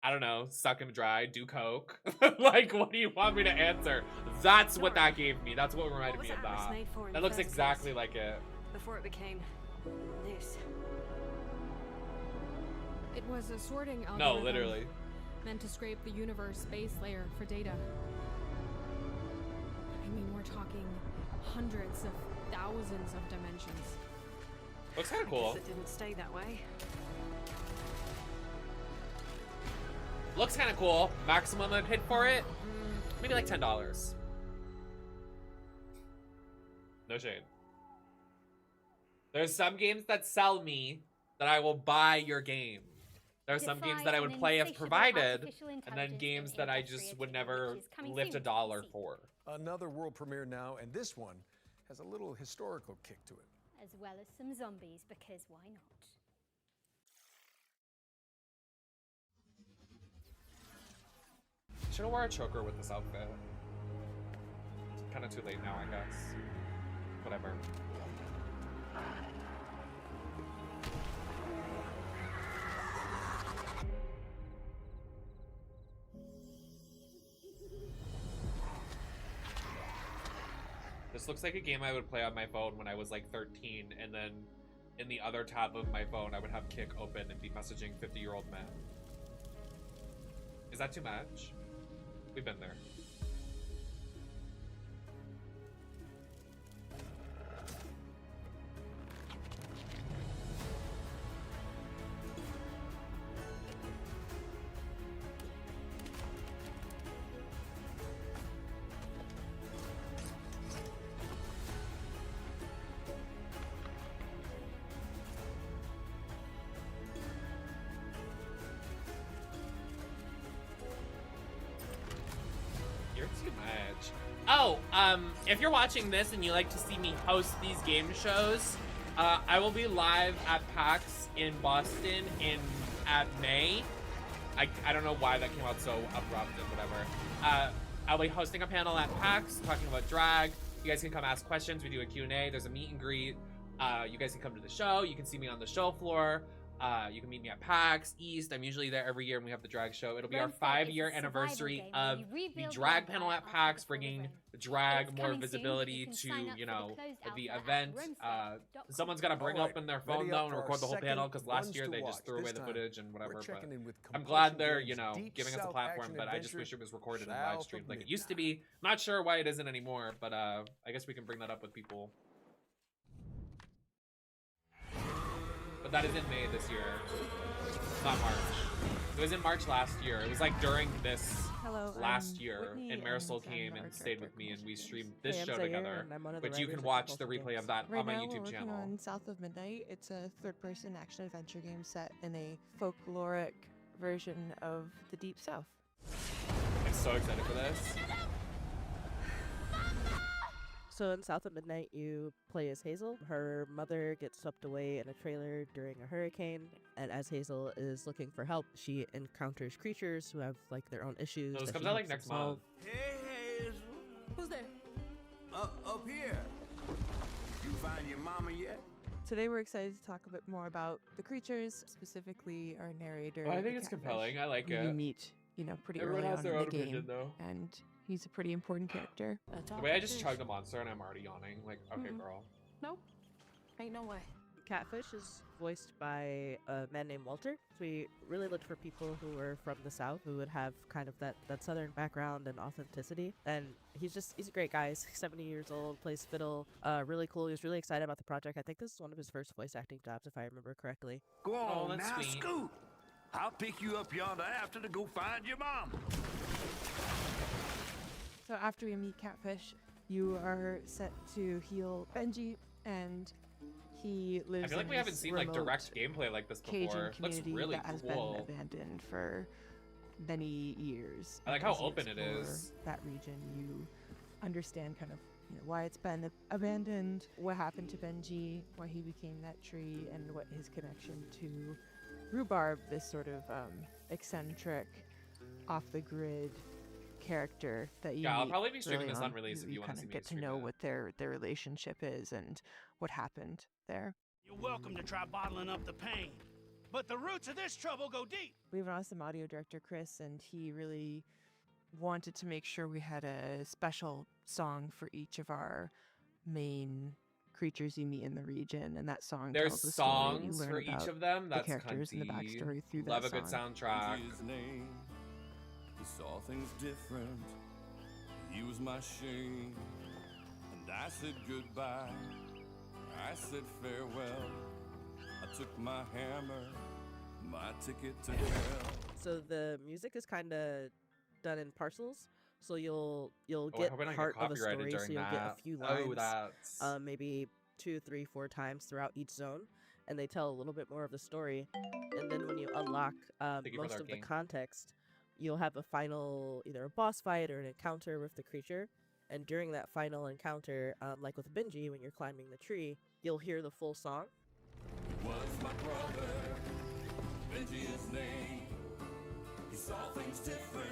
I don't know, suck him dry, do coke. Like, what do you want me to answer? That's what that gave me. That's what reminded me of that. That looks exactly like it. Before it became this. It was a sorting algorithm. No, literally. Meant to scrape the universe base layer for data. I mean, we're talking hundreds of thousands of dimensions. Looks kind of cool. It didn't stay that way. Looks kind of cool. Maximum I'd hit for it, maybe like $10. No shade. There's some games that sell me that I will buy your game. There are some games that I would play if provided, and then games that I just would never lift a dollar for. Another world premiere now, and this one has a little historical kick to it. As well as some zombies, because why not? Should have wore a choker with this outfit. Kind of too late now, I guess. Whatever. This looks like a game I would play on my phone when I was like 13, and then in the other tab of my phone, I would have Kick open and be messaging 50-year-old men. Is that too much? We've been there. Oh, if you're watching this and you like to see me host these game shows, I will be live at PAX in Boston at May. I don't know why that came out so abrupt and whatever. I'll be hosting a panel at PAX talking about drag. You guys can come ask questions. We do a Q&A. There's a meet and greet. You guys can come to the show. You can see me on the show floor. You can meet me at PAX East. I'm usually there every year, and we have the drag show. It'll be our 5-year anniversary of the drag panel at PAX, bringing the drag more visibility to, you know, the event. Someone's got to bring open their phone, though, and record the whole panel, because last year they just threw away the footage and whatever. But I'm glad they're, you know, giving us a platform, but I just wish it was recorded and live streamed like it used to be. Not sure why it isn't anymore, but I guess we can bring that up with people. But that is in May this year, not March. It was in March last year. It was like during this last year, Whitney and Marisol came and stayed with me, and we streamed this show together. Which you can watch the replay of that on my YouTube channel. We're working on South of Midnight. It's a third-person action-adventure game set in a folkloric version of the Deep South. I'm so excited for this. So in South of Midnight, you play as Hazel. Her mother gets swept away in a trailer during a hurricane, and as Hazel is looking for help, she encounters creatures who have like their own issues. So this that comes she out like helps next them solve. month. Hey, Hazel. Who's there? Up here. You find your mama yet? Today we're excited to talk a bit more about the creatures, specifically our narrator. Oh, I think the it's catfish, compelling. I like who it. You meet, pretty Everyone early has on their in own the game, opinion, though. and he's a pretty important character. The way I just chugged a monster and I'm already yawning. Like, okay, girl. Nope. Ain't no way. Catfish is voiced by a man named Walter. So we really looked for people who were from the South, who would have kind of that Southern background and authenticity. And he's a great guy. He's 70 years old, plays fiddle, really cool. He was really excited about the project. I think this is one of his first voice acting jobs, if I remember correctly. Go on that's now, sweet. Scoot. I'll pick you up yonder after to go find your mom. So after we meet Catfish, you are set to heal Benji, and he lives I feel like in we haven't this seen like remote direct gameplay like this Cajun before. Looks community really that has cool. been abandoned for many years. I like And how as you open it explore is. That region, you understand kind of why it's been abandoned, what happened to Benji, why he became that tree, and what his connection to Rhubarb, this sort of eccentric, off the grid character that you Yeah, I'll meet probably be streaming early this on. unreleased if you wanna kinda see me get to stream know it. what their relationship is and what happened there. You're welcome to try bottling up the pain, but the roots of this trouble go deep. We have an awesome audio director, Chris, and he really wanted to make sure we had a special song for each of our main creatures you meet in the region, and that song There's tells the story. You songs learn for each about of them. the That's characters and the cunty. backstory through Love that a good song. soundtrack. His name, he saw things different. He was my shame, and I said goodbye. I said farewell. I took my hammer, my ticket to hell. So the music is kind of done in parcels. So you'll Oh, I get hope I don't get part of a copyrighted story. So during you'll get a that. few Oh, lines, that's maybe 2, 3, 4 times throughout each zone, and they tell a little bit more of the story. And then when you unlock Thank you for most of the lurking. context, you'll have a final, either a boss fight or an encounter with the creature. And during that final encounter, like with Benji, when you're climbing the tree, you'll hear the full song. Was my brother, Benji his name. He saw things different.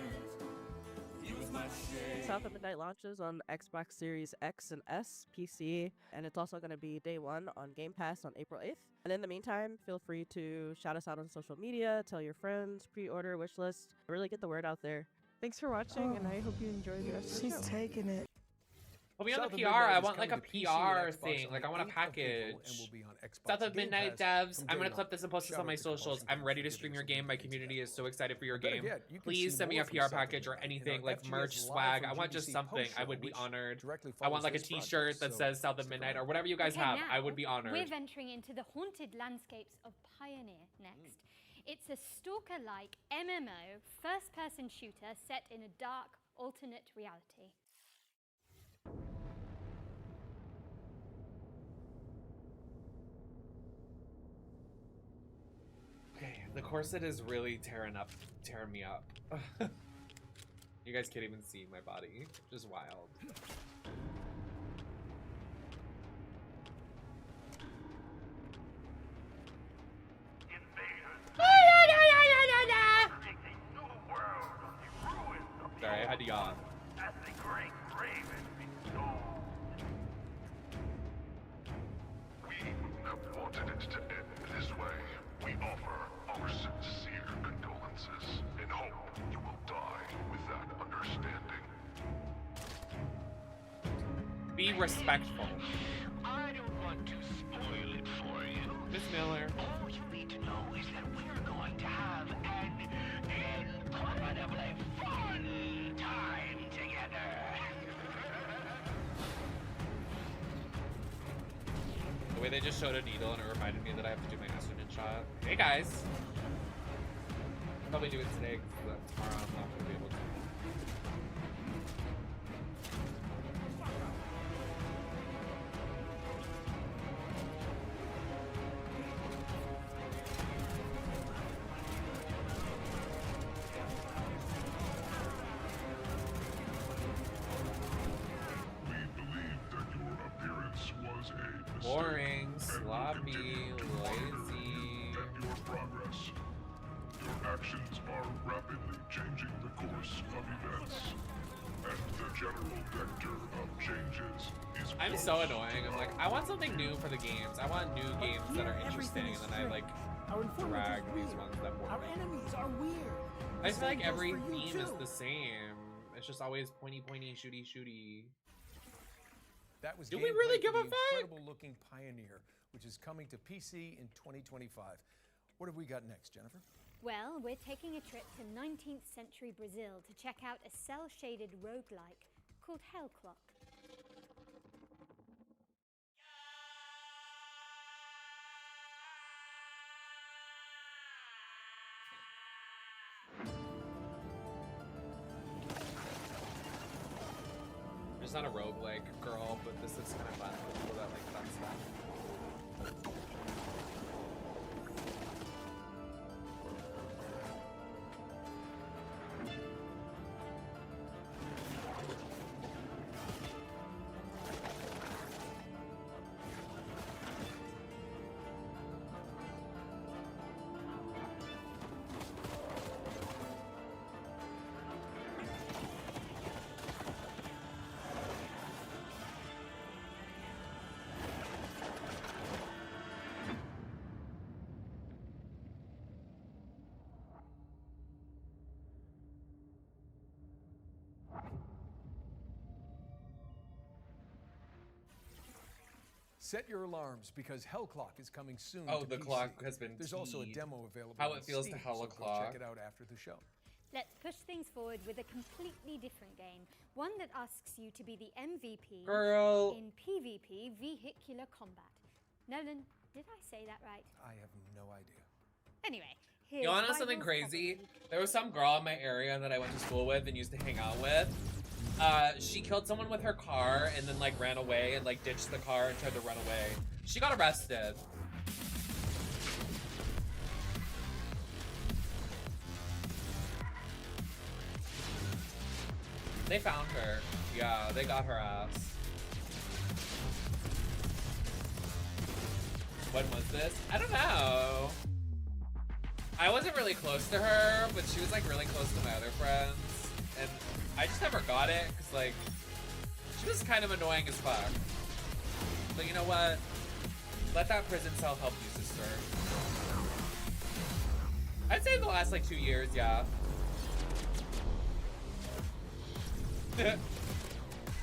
He was my shame. South of Midnight launches on Xbox Series X and S, PC, and it's also going to be day 1 on Game Pass on April 8th. And in the meantime, feel free to shout us out on social media, tell your friends, pre-order, wishlist, really get the word out there. Thanks for watching, and I hope you enjoy the rest of the show. She's taking it. Put me on South the of PR. Midnight I is want like a coming to PC PR and Xbox thing. on Like the I want a 8th of package. April and will be on Xbox South of Game Midnight Pass devs. from I'm day gonna one. clip this and post this Shout on my out to the socials. Washington I'm ready to Post stream for your giving us game. My some community is so excited for your Better game. yet, you can Please see send me more a from PR South of package or Midnight in anything our like FGS merch, live swag. from I want just GDC something. post I show, would be which honored. directly I want follows like a this T-shirt project, that so says South of stick Midnight or around. whatever you guys Okay, have. now I would be honored. We're venturing into the haunted landscapes of Pioneer next. It's a stalker-like MMO, first-person shooter set in a dark, alternate reality. Okay, the corset is really tearing me up. You guys can't even see my body. Just wild. Sorry, I had to yawn. We have wanted it to end this way. We offer our sincere condolences and hope you will die with that understanding. Be respectful. I don't want to spoil it for you. Miss Miller. All you need to know is that we're going to have an incredibly fun time together. The way they just showed a needle and it reminded me that I have to do my estrogen shot. Hey guys. I'll probably do it today because tomorrow I'm not going to be able to. We believe that your appearance was a mistake. Boring, and will sloppy, continue to monitor lazy. you and your progress. Your actions are rapidly changing the course of events. And the general vector of changes is I'm so annoying. I'm like, I want something new for the games. I want new games that are interesting, and then I like drag these ones that bore Our me. enemies are weird. I feel like every theme is the same. It's just always pointy, shooty, shooty. That was Do we really give a fuck? Incredible-looking Pioneer, which is coming to PC in 2025. What have we got next, Jennifer? Well, we're taking a trip to 19th century Brazil to check out a cell-shaded roguelike called Hellcake. There's not a roguelike girl, but this looks kind of fun for people that like fun stuff. Set your alarms because Hellcake is coming soon. Oh, to the PC. clock has been There's also a teed. demo available. How on it feels Steam, to Hellcake. so go check it out after the show. Let's push things forward with a completely different game. One that asks you to be the MVP Girl. in PvP vehicular combat. Nolan, did I say that right? I have no idea. Anyway, You wanna know something crazy? There was some girl in my area that I went to school with and used to hang out with. She killed someone with her car and then like ran away and like ditched the car and tried to run away. She got arrested. They found her. Yeah, they got her ass. When was this? I don't know. I wasn't really close to her, but she was like really close to my other friends. And I just never got it because like she was kind of annoying as fuck. But you know what? Let that prison cell help you, sister. I'd say the last like 2 years, yeah.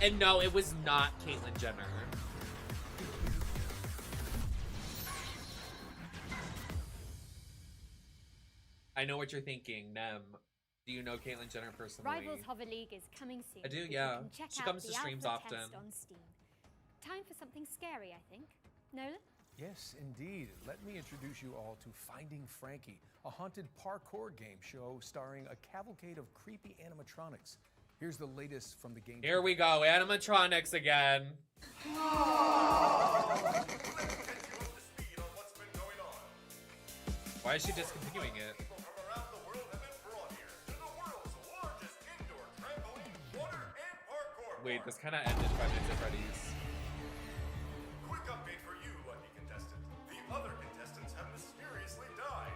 And no, it was not Caitlyn Jenner. I know what you're thinking, Nem. Do you know Caitlyn Jenner personally? Rivals Hover League is coming soon. I do, You yeah. can check She out comes the to streams alpha often. test on Steam. Time for something scary, I think. Nolan? Yes, indeed. Let me introduce you all to Finding Frankie, a haunted parkour game show starring a cavalcade of creepy animatronics. Here's the latest from the game. Here we go, animatronics again. Why is she discontinuing it? Wait, this kind of ended 5 Nights at Freddy's. Quick update for you, lucky contestant. The other contestants have mysteriously died.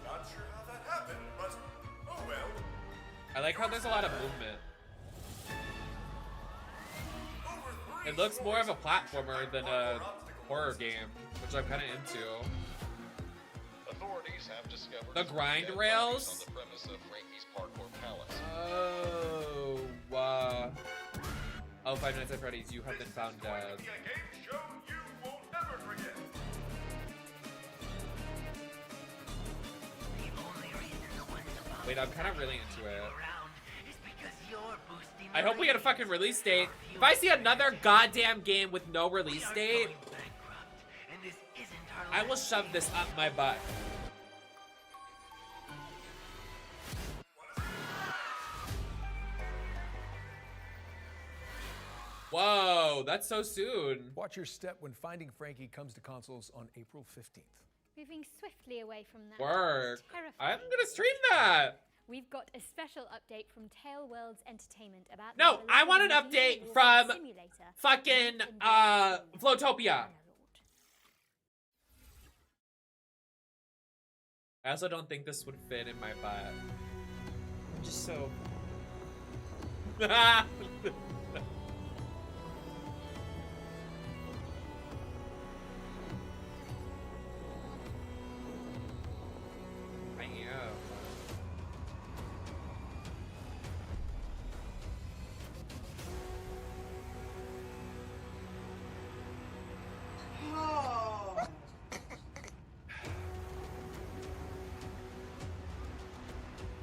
Not sure how that happened, but oh well. I like how there's a lot of movement. It looks more of a platformer than a horror game, which I'm kind of into. Authorities have discovered The grind rails? on the premise of Frankie's parkour palace. Oh, oh, 5 Nights at Freddy's, you have been found dead. Show you won't ever forget. Wait, I'm kind of really into it. I hope we get a fucking release date. If I see another goddamn game with no release date, I will shove this up my butt. Whoa, that's so soon. Watch your step when Finding Frankie comes to consoles on April 15th. Moving swiftly away from that. Work. Terrifying. I'm gonna stream that. We've got a special update from Tail Worlds Entertainment about No, the I want an beloved update medieval from simulator. fucking Flowtopia. I also don't think this would fit in my butt. I'm just so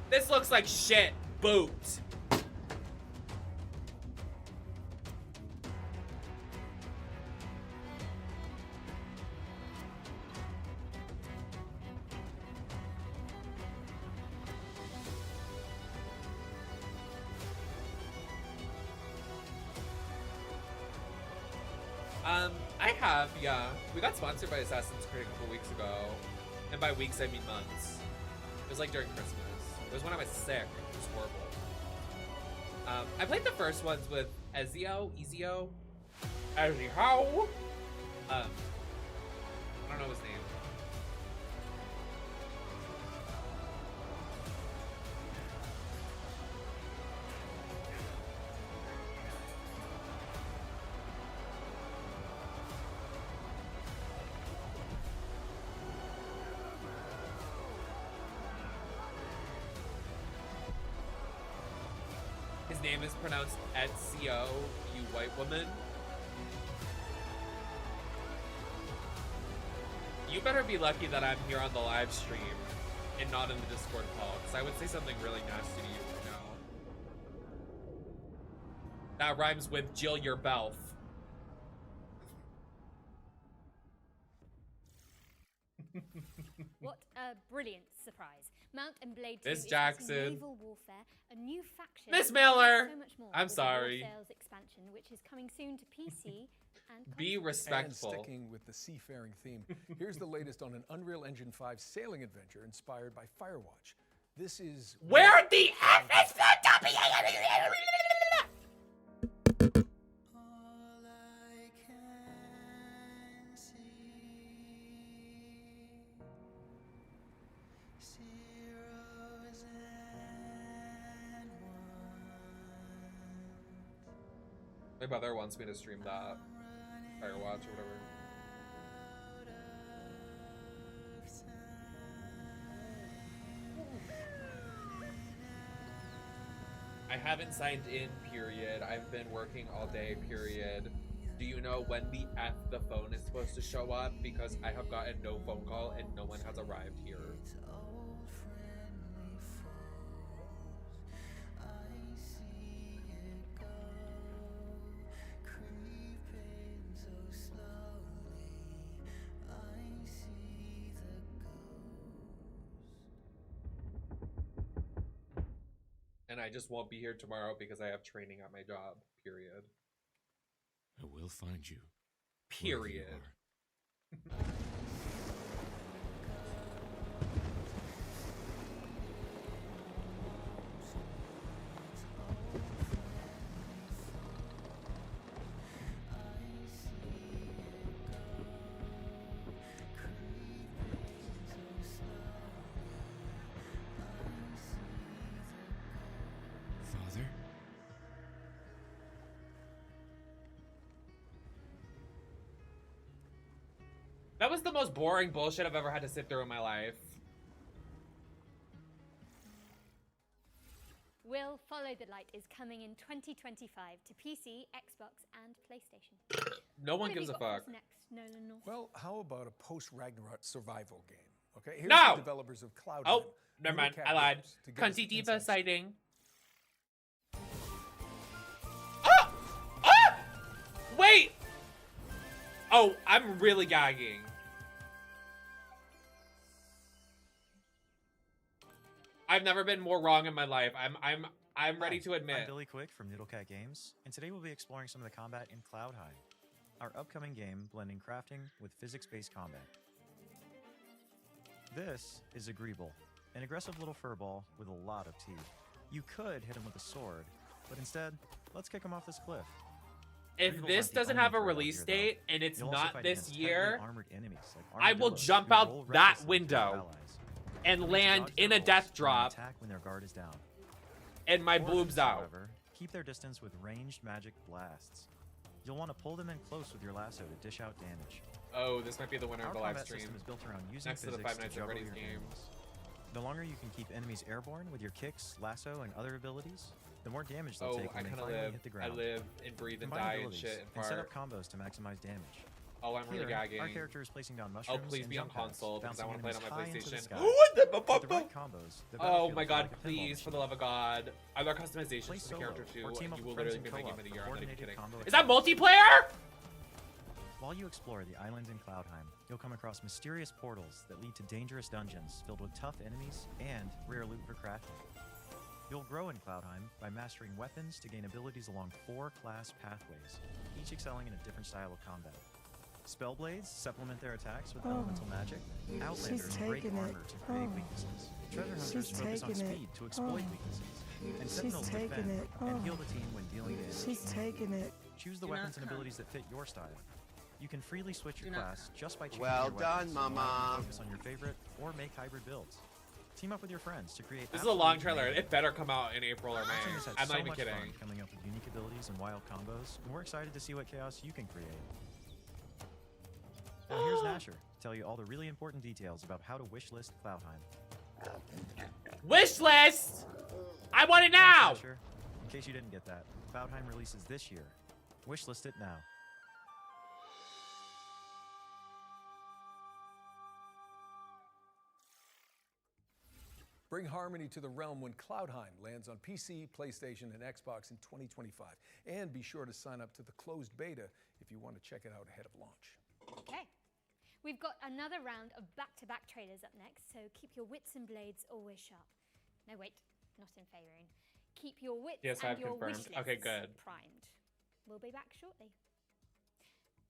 This looks like shit. Boot. I have, yeah. We got sponsored by Assassin's Creed a couple weeks ago. And by weeks, I mean months. It was like during Christmas. It was when I was sick. It was horrible. I played the first ones with Ezio. I don't know his name. His name is pronounced Ezio, you white woman. You better be lucky that I'm here on the live stream and not in the Discord call, because I would say something really nasty to you right now. That rhymes with Jill your Belf. What a brilliant surprise. Mount and Blade 2 Miss is Jackson. naval warfare, a new faction. Miss and Miller. So much more I'm with the War sorry. Sales expansion, which is coming soon to PC and Be respectful. And sticking with the seafaring theme, here's the latest on an Unreal Engine 5 sailing adventure inspired by Firewatch. This is Where the F is the W? My brother wants me to stream that Firewatch or whatever. I haven't signed in, period. I've been working all day, period. Do you know when the F the phone is supposed to show up? Because I have gotten no phone call and no one has arrived here. And I just won't be here tomorrow because I have training at my job, period. I will find you. Period. Father? That was the most boring bullshit I've ever had to sit through in my life. Will Follow the Light is coming in 2025 to PC, Xbox, and PlayStation. No one What have gives you a got for us fuck. next, Nolan North? Well, how about a post-Ragnarok survival game? Okay, here's No! the developers of Cloudheim. Oh, never mind. Cat I lied. Games to give us Cunty some Diva insights. sighting. Ah! Ah! Wait! Oh, I'm really gagging. I've never been more wrong in my life. I'm ready to admit. I'm Billy Quick from Noodlecat Games, and today we'll be exploring some of the combat in Cloudheim, our upcoming game blending crafting with physics-based combat. This is a Greeble, an aggressive little furball with a lot of teeth. You could hit him with a sword, but instead, let's kick him off this cliff. If Greebles this aren't the doesn't only have a threat out release here, though. date and it's You'll also not fight this against year, heavily armored enemies like I will armadillos jump who out roll that recklessly into their window allies. and You'll need to land dodge in their a rolls death and drop attack when their guard is down. and my For boobs this, out. however, keep their distance with ranged magic blasts. You'll want to pull them in close with your lasso to dish out damage. Oh, this might be the winner of Our the live combat stream. system is built around using Next to the physics Five Nights at juggle Freddy's your game. enemies. The longer you can keep enemies airborne with your kicks, lasso, and other abilities, the more damage they'll Oh, take I when they kind of finally live. hit the I ground. live and breathe and Combine die and abilities shit and set fart. up combos to maximize damage. Oh, I'm really Here, gagging. Our character is placing down Oh, mushrooms please and be on jump pads, console because I bouncing want to play it on my enemies high into the PlayStation. sky. What With the right combos, the Oh battlefield my is god, like a pinball please, for the love of God. Are there customizations Play for the solo character too? or team up You with will friends literally be in my game co-op of the for year. I'm not even coordinated kidding. combo Is that multiplayer? While you explore the islands in Cloudheim, you'll come across mysterious portals that lead to dangerous dungeons filled with tough enemies and rare loot for crafting. You'll grow in Cloudheim by mastering weapons to gain abilities along 4 class pathways, each excelling in a different style of combat. Spellblades supplement their attacks with elemental magic. Outlanders break armor to create weaknesses. Treasure hunters focus on speed to exploit weaknesses. And sentinels defend and heal the team when dealing damage. She's taking it. Choose the weapons and abilities that fit your style. You can freely switch your class just by changing Well your done, weapons. So Mama. focus on your favorite or make hybrid builds. Team up with your friends to create. This is a long trailer. It better come out in April or May. Teams had I'm so not even much kidding. fun coming up with unique abilities and wild combos, and we're excited to see what chaos you can create. Now here's Nasher to tell you all the really important details about how to wishlist Cloudheim. Wish list! I want it now! Nasher, in case you didn't get that, Cloudheim releases this year. Wishlist it now. Bring harmony to the realm when Cloudheim lands on PC, PlayStation, and Xbox in 2025. And be sure to sign up to the closed beta if you want to check it out ahead of launch. Okay. We've got another round of back-to-back trailers up next, so keep your wits and blades always sharp. No, wait, not in favoring. Keep your wits Yes, and I've your confirmed. wish Okay, lists good. primed. We'll be back shortly.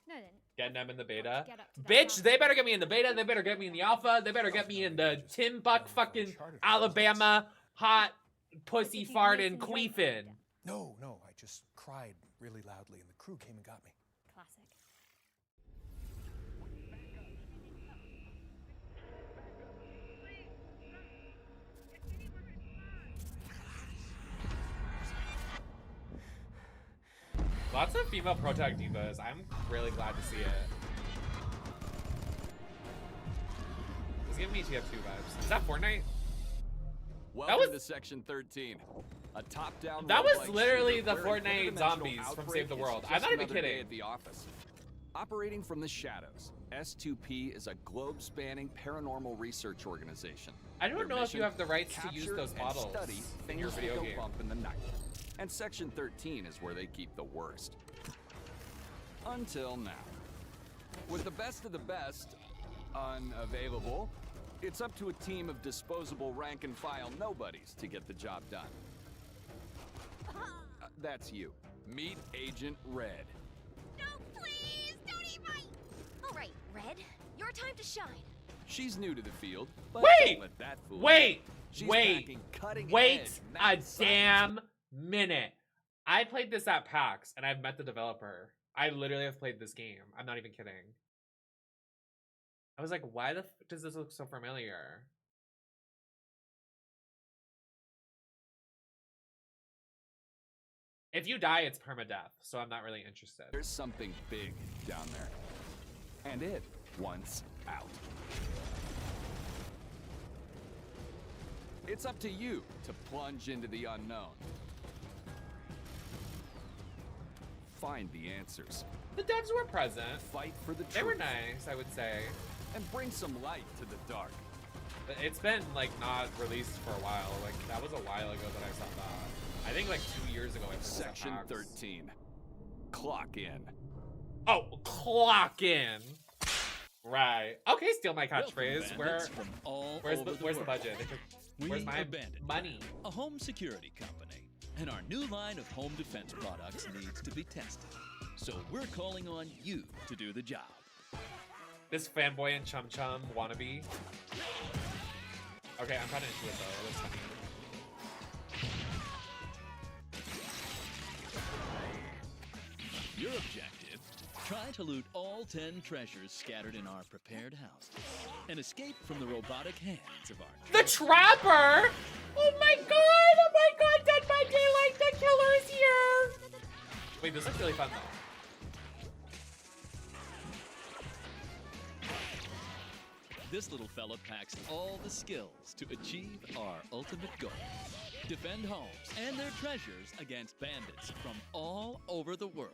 No, then. Getting them in the beta. Get up to that Bitch, round. they better get me in the beta. They better get me in the alpha. They better get me in the Timbuk fucking Alabama hot pussy farting queefing. No, I just cried really loudly and the crew came and got me. Classic. Lots of female protag divas. I'm really glad to see it. It's giving me TF2 vibes. Is that Fortnite? Welcome to Section 13. A top-down. That was roguelike literally shooter the where an Fortnite interdimensional zombies from outbreak Save the is World. I'm just not even another day kidding. At the office. Operating from the shadows, S2P is a globe-spanning paranormal research organization. I don't Their know if you mission, have the rights to use capture those and bottles study in your things video that go game. bump in the night. And Section 13 is where they keep the worst. Until now. With the best of the best unavailable, it's up to a team of disposable rank-and-file nobodies to get the job done. That's you. Meet Agent Red. No, please, don't eat my... All right, Red, your time to shine. She's new to the field, but Wait! don't let that fool you. Wait! She's Wait! packing cutting-edge Wait a mad science. damn minute. I played this at PAX and I've met the developer. I literally have played this game. I'm not even kidding. I was like, why the f does this look so familiar? If you die, it's permadeath, so I'm not really interested. There's something big down there. And it wants out. It's up to you to plunge into the unknown. Find the answers. The devs were present. Fight for the truth. They were nice, I would say. And bring some light to the dark. But it's been like not released for a while. Like that was a while ago that I saw that. I think like 2 years ago. I think Section 13. Clock in. Oh, clock in. Right. Okay, steal my catchphrase. Where's the budget? Where's my money? A home security company, and our new line of home defense products needs to be tested. So we're calling on you to do the job. This fanboy and chum chum wannabe. Okay, I'm kind of into it though. It looks funny. Your objective: try to loot all 10 treasures scattered in our prepared houses and escape from the robotic hands of our The Trapper! Oh my god! Oh my god! Dead by Daylight! The killer is here! fun though. This little fella packs all the skills to achieve our ultimate goal. Defend homes and their treasures against bandits from all over the world.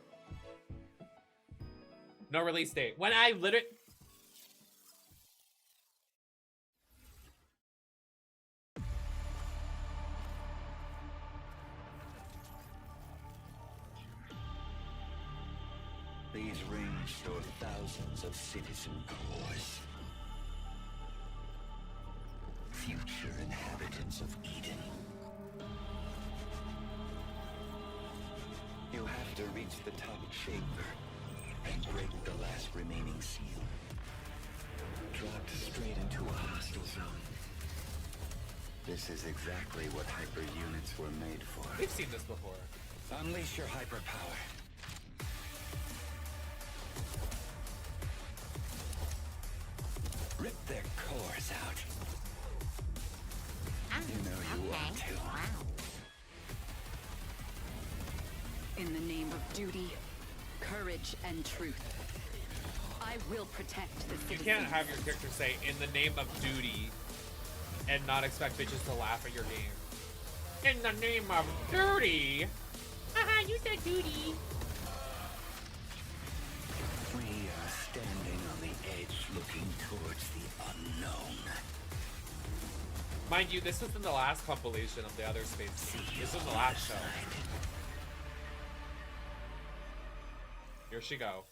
No release date. When I literally... These rings store thousands of citizen cores. Future inhabitants of Eden. You have to reach the top chamber and break the last remaining seal. Dropped straight into a hostile zone. This is exactly what hyper units were made for. We've seen this before. Unleash your hyper power. Rip their cores out. You know you want to. In the name of duty, courage, and truth, I will protect the You citizens. can't have your character say, in the name of duty, and not expect bitches to laugh at your game. In the name of duty? Haha, you said duty. We are standing on the edge looking towards the unknown. Mind you, this was in the last compilation of the other space. This was the last show. Here she go.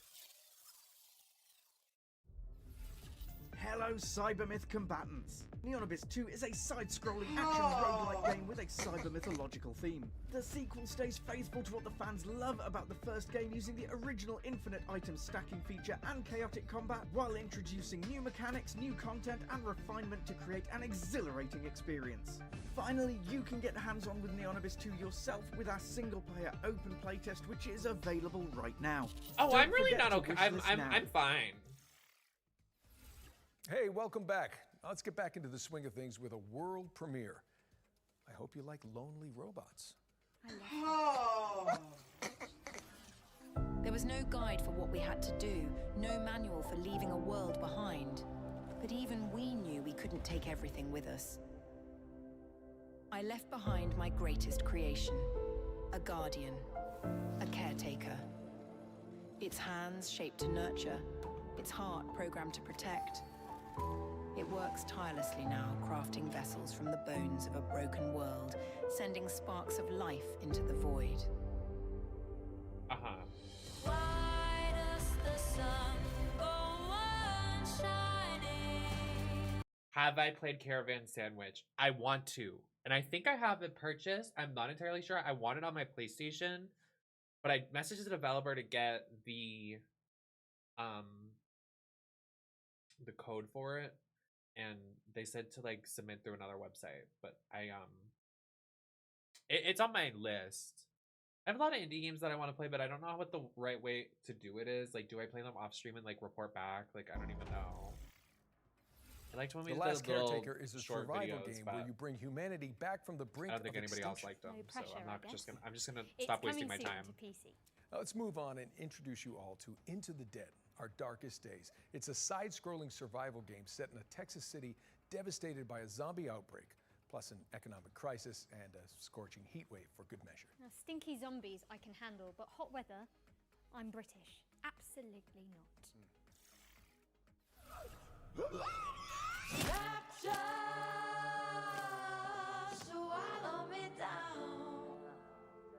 Hello, Cybermyth combatants! Neonabyss 2 is a side-scrolling action roguelike game with a cyber-mythological theme. The sequel stays faithful to what the fans love about the first game, using the original infinite item stacking feature and chaotic combat, while introducing new mechanics, new content, and refinement to create an exhilarating experience. Finally, you can get hands-on with Neonabyss 2 yourself with our single-player open playtest, which is available right now. Oh, Don't I'm really forget not to okay. wish this now. I'm fine. Hey, welcome back. Let's get back into the swing of things with a world premiere. I hope you like lonely robots. There was no guide for what we had to do, no manual for leaving a world behind. But even we knew we couldn't take everything with us. I left behind my greatest creation, a guardian, a caretaker. Its hands shaped to nurture, its heart programmed to protect. It works tirelessly now, crafting vessels from the bones of a broken world, sending sparks of life into the void. Uh-huh. Why does the sun go on shining? Have I played Caravan Sandwich? I want to. And I think I have it purchased. I'm not entirely sure. I want it on my PlayStation. But I messaged the developer to get the code for it. And they said to like submit through another website. But it's on my list. I have a lot of indie games that I want to play, but I don't know what the right way to do it is. Like, do I play them off stream and like report back? Like, I don't even know. I liked when we The did Last the little Caretaker is a short survival videos, game but where you bring humanity back from the brink I of don't think anybody else extinction. liked them, No pressure, so I'm I guess. just gonna It's stop wasting my coming soon time. to PC. Now let's move on and introduce you all to Into the Dead, Our Darkest Days. It's a side-scrolling survival game set in a Texas city devastated by a zombie outbreak, plus an economic crisis and a scorching heat wave for good measure. Now, stinky zombies I can handle, but hot weather, I'm British. Absolutely not.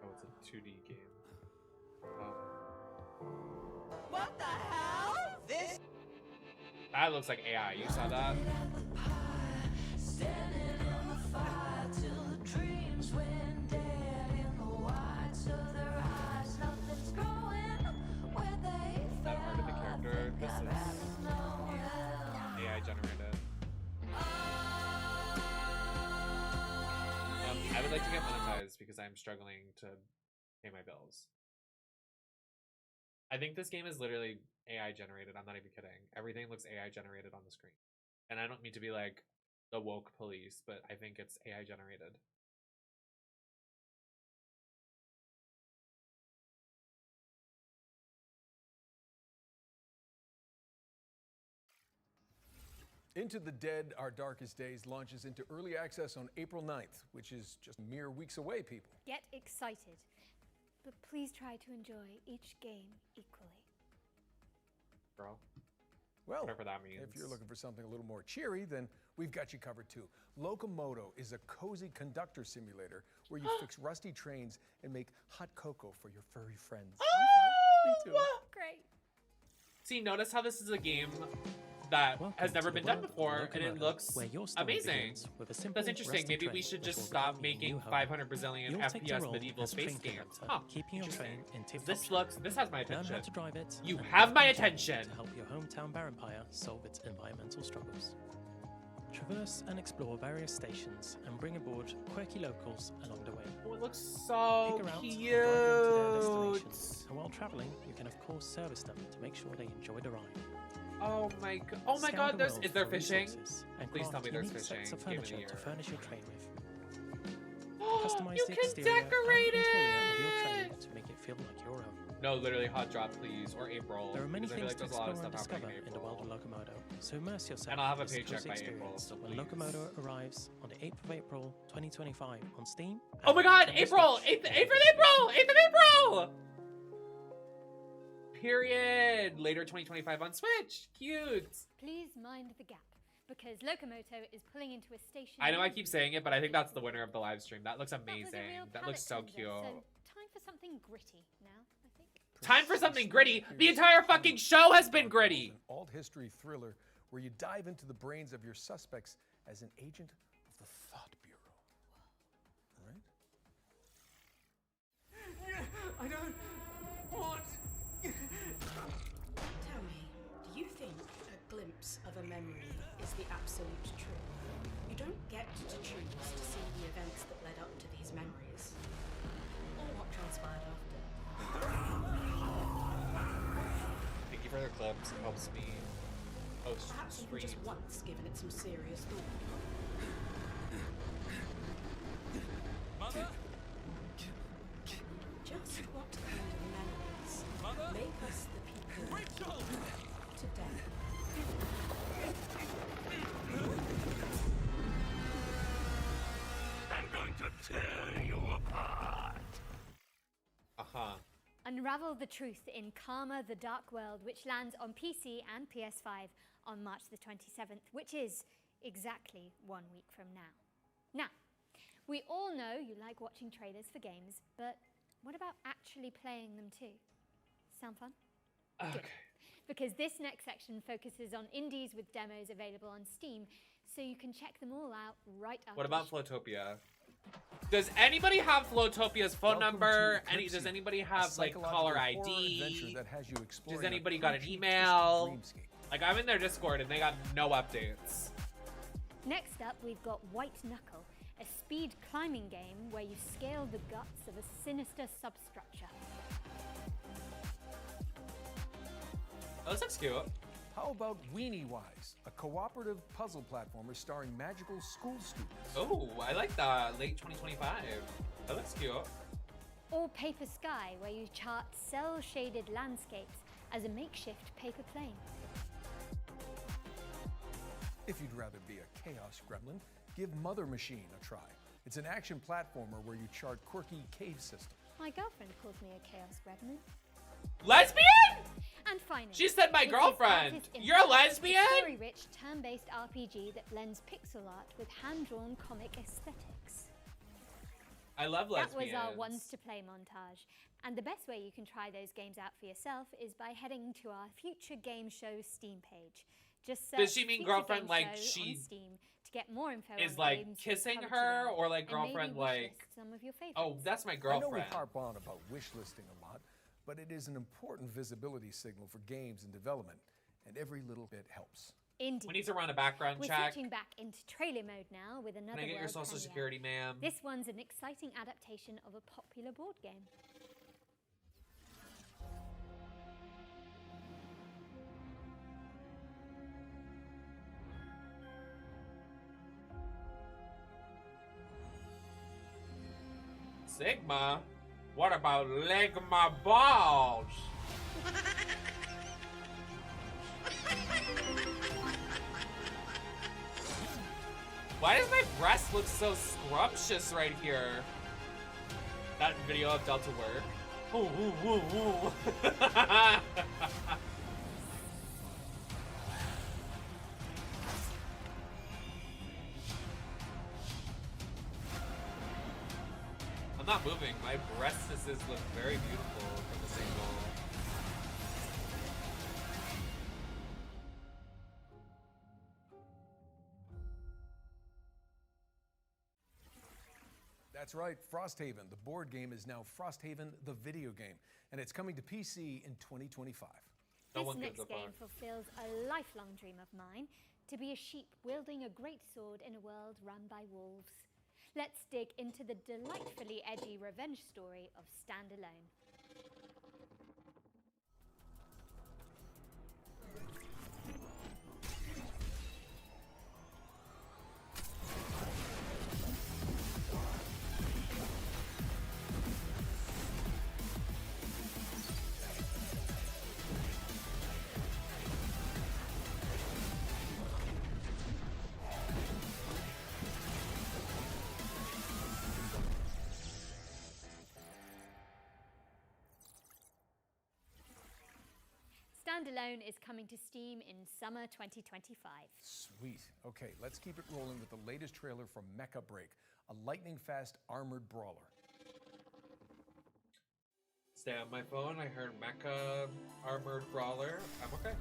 Oh, it's a 2D game. What the hell? This That looks like AI. You saw that? That part of the character, this is AI generated. I would like to get monetized because I'm struggling to pay my bills. I think this game is literally AI generated. I'm not even kidding. Everything looks AI generated on the screen. And I don't mean to be like the woke police, but I think it's AI generated. Into the Dead, Our Darkest Days launches into early access on April 9th, which is just mere weeks away, people. Get excited, but please try to enjoy each game equally. Girl. Well, whatever that means. If you're looking for something a little more cheery, then we've got you covered too. Locomodo is a cozy conductor simulator where you fix rusty trains and make hot cocoa for your furry friends. Me too. Great. See, notice how this is a game that has never been done before, and it looks amazing. That's interesting. Maybe we should just stop making 500 Brazilian FPS medieval space games. Huh. Interesting. This has my attention. Learn how to drive it. You have my attention. To help your hometown Barenpire solve its environmental struggles. Traverse and explore various stations and bring aboard quirky locals along the way. Oh, it looks so Figure out cute. and drive them to their destinations. And while traveling, you can of course service them to make sure they enjoy the ride. Oh my god! Oh my god! Is there fishing? And Please tell me there's unique fishing. sets of Game of the furniture year. to furnish your train with. Customize Customize the the exterior decorate and interior of your it! train to make it feel like your own. No, literally, hot drop, please, or April. There are many because I feel things like to there's a lot explore of and stuff happening discover in in the world of Locomodo, so immerse yourself And I'll have a in this paycheck cozy by April, experience so when please. Locomodo arrives on the 8th of April 2025 on Steam. Oh my god! April! 8th of April! 8th of April! Period. Later 2025 on Switch. Cute. Please mind the gap, because Locomodo is pulling into a station. I know I keep saying it, but I think that's the winner of the live stream. That looks That was a amazing. real That looks so palate cute. cleanser, so time for something gritty now, I think. Time for something gritty. The entire fucking show has been gritty. An alt history thriller where you dive into the brains of your suspects as an agent of the Thought Bureau. All right? I don't want. Tell me, do you think a glimpse of a memory is the absolute truth? You don't get to choose to see the events that led up to these memories, or what transpired after. Thank you for the clips. It helps me post Perhaps you've streams. just once given it some serious thought. Mother? Just what kind of memories make us the people today? I'm going to tear you apart. Uh-huh. Unravel the truth in Karma the Dark World, which lands on PC and PS5 on March the 27th, which is exactly 1 week from now. Now, we all know you like watching trailers for games, but what about actually playing them too? Sound fun? Good. Because this next section focuses on indies with demos available on Steam, so you can check them all out right after. What about Flowtopia? Does anybody have Flowtopia's phone number? Does anybody have like caller ID? Does anybody got an email? Like I'm in their Discord and they got no updates. Next up, we've got White Knuckle, a speed climbing game where you scale the guts of a sinister substructure. Oh, this looks cute. How about Weenie Wise, a cooperative puzzle platformer starring magical school students? Oh, I like that. Late 2025. That looks cute. Or Paper Sky, where you chart cell-shaded landscapes as a makeshift paper plane. If you'd rather be a chaos gremlin, give Mother Machine a try. It's an action platformer where you chart quirky cave systems. My girlfriend calls me a chaos gremlin. Lesbian? And finally, She said my it is girlfriend. Artist You're a Impact, lesbian? A story-rich, turn-based RPG that blends pixel art with hand-drawn comic aesthetics. I love lesbians. That was our ones to play montage. And the best way you can try those games out for yourself is by heading to our Future Game Show Steam page. Just search Does she mean Future girlfriend Game like Show she on Steam to get more info is on like games we've kissing covered her today, or like and maybe girlfriend wishlist like some of your favorites. Oh, that's my I know girlfriend. we harp on about wish listing a lot, but it is an important visibility signal for games in development, and every little bit helps. Indeed. We need to run a background We're check. switching back into trailer mode now with another Can I get your world social premiere. security, ma'am? This one's an exciting adaptation of a popular board game. Sigma? What about Legma Balls? Why does my breast look so scrumptious right here? That video of Delta work. Ooh, ooh, ooh, ooh. I'm not moving. My breastises look very beautiful from this angle. That's right, Frosthaven. The board game is now Frosthaven, the video game, and it's coming to PC in 2025. No This one gives next a fuck. game fulfills a lifelong dream of mine, to be a sheep wielding a great sword in a world run by wolves. Let's dig into the delightfully edgy revenge story of Standalone. Standalone is coming to Steam in summer 2025. Sweet. Okay, let's keep it rolling with the latest trailer from Mecha Break, a lightning-fast armored brawler. Stay on my phone. I heard Mecha Armored Brawler. I'm okay.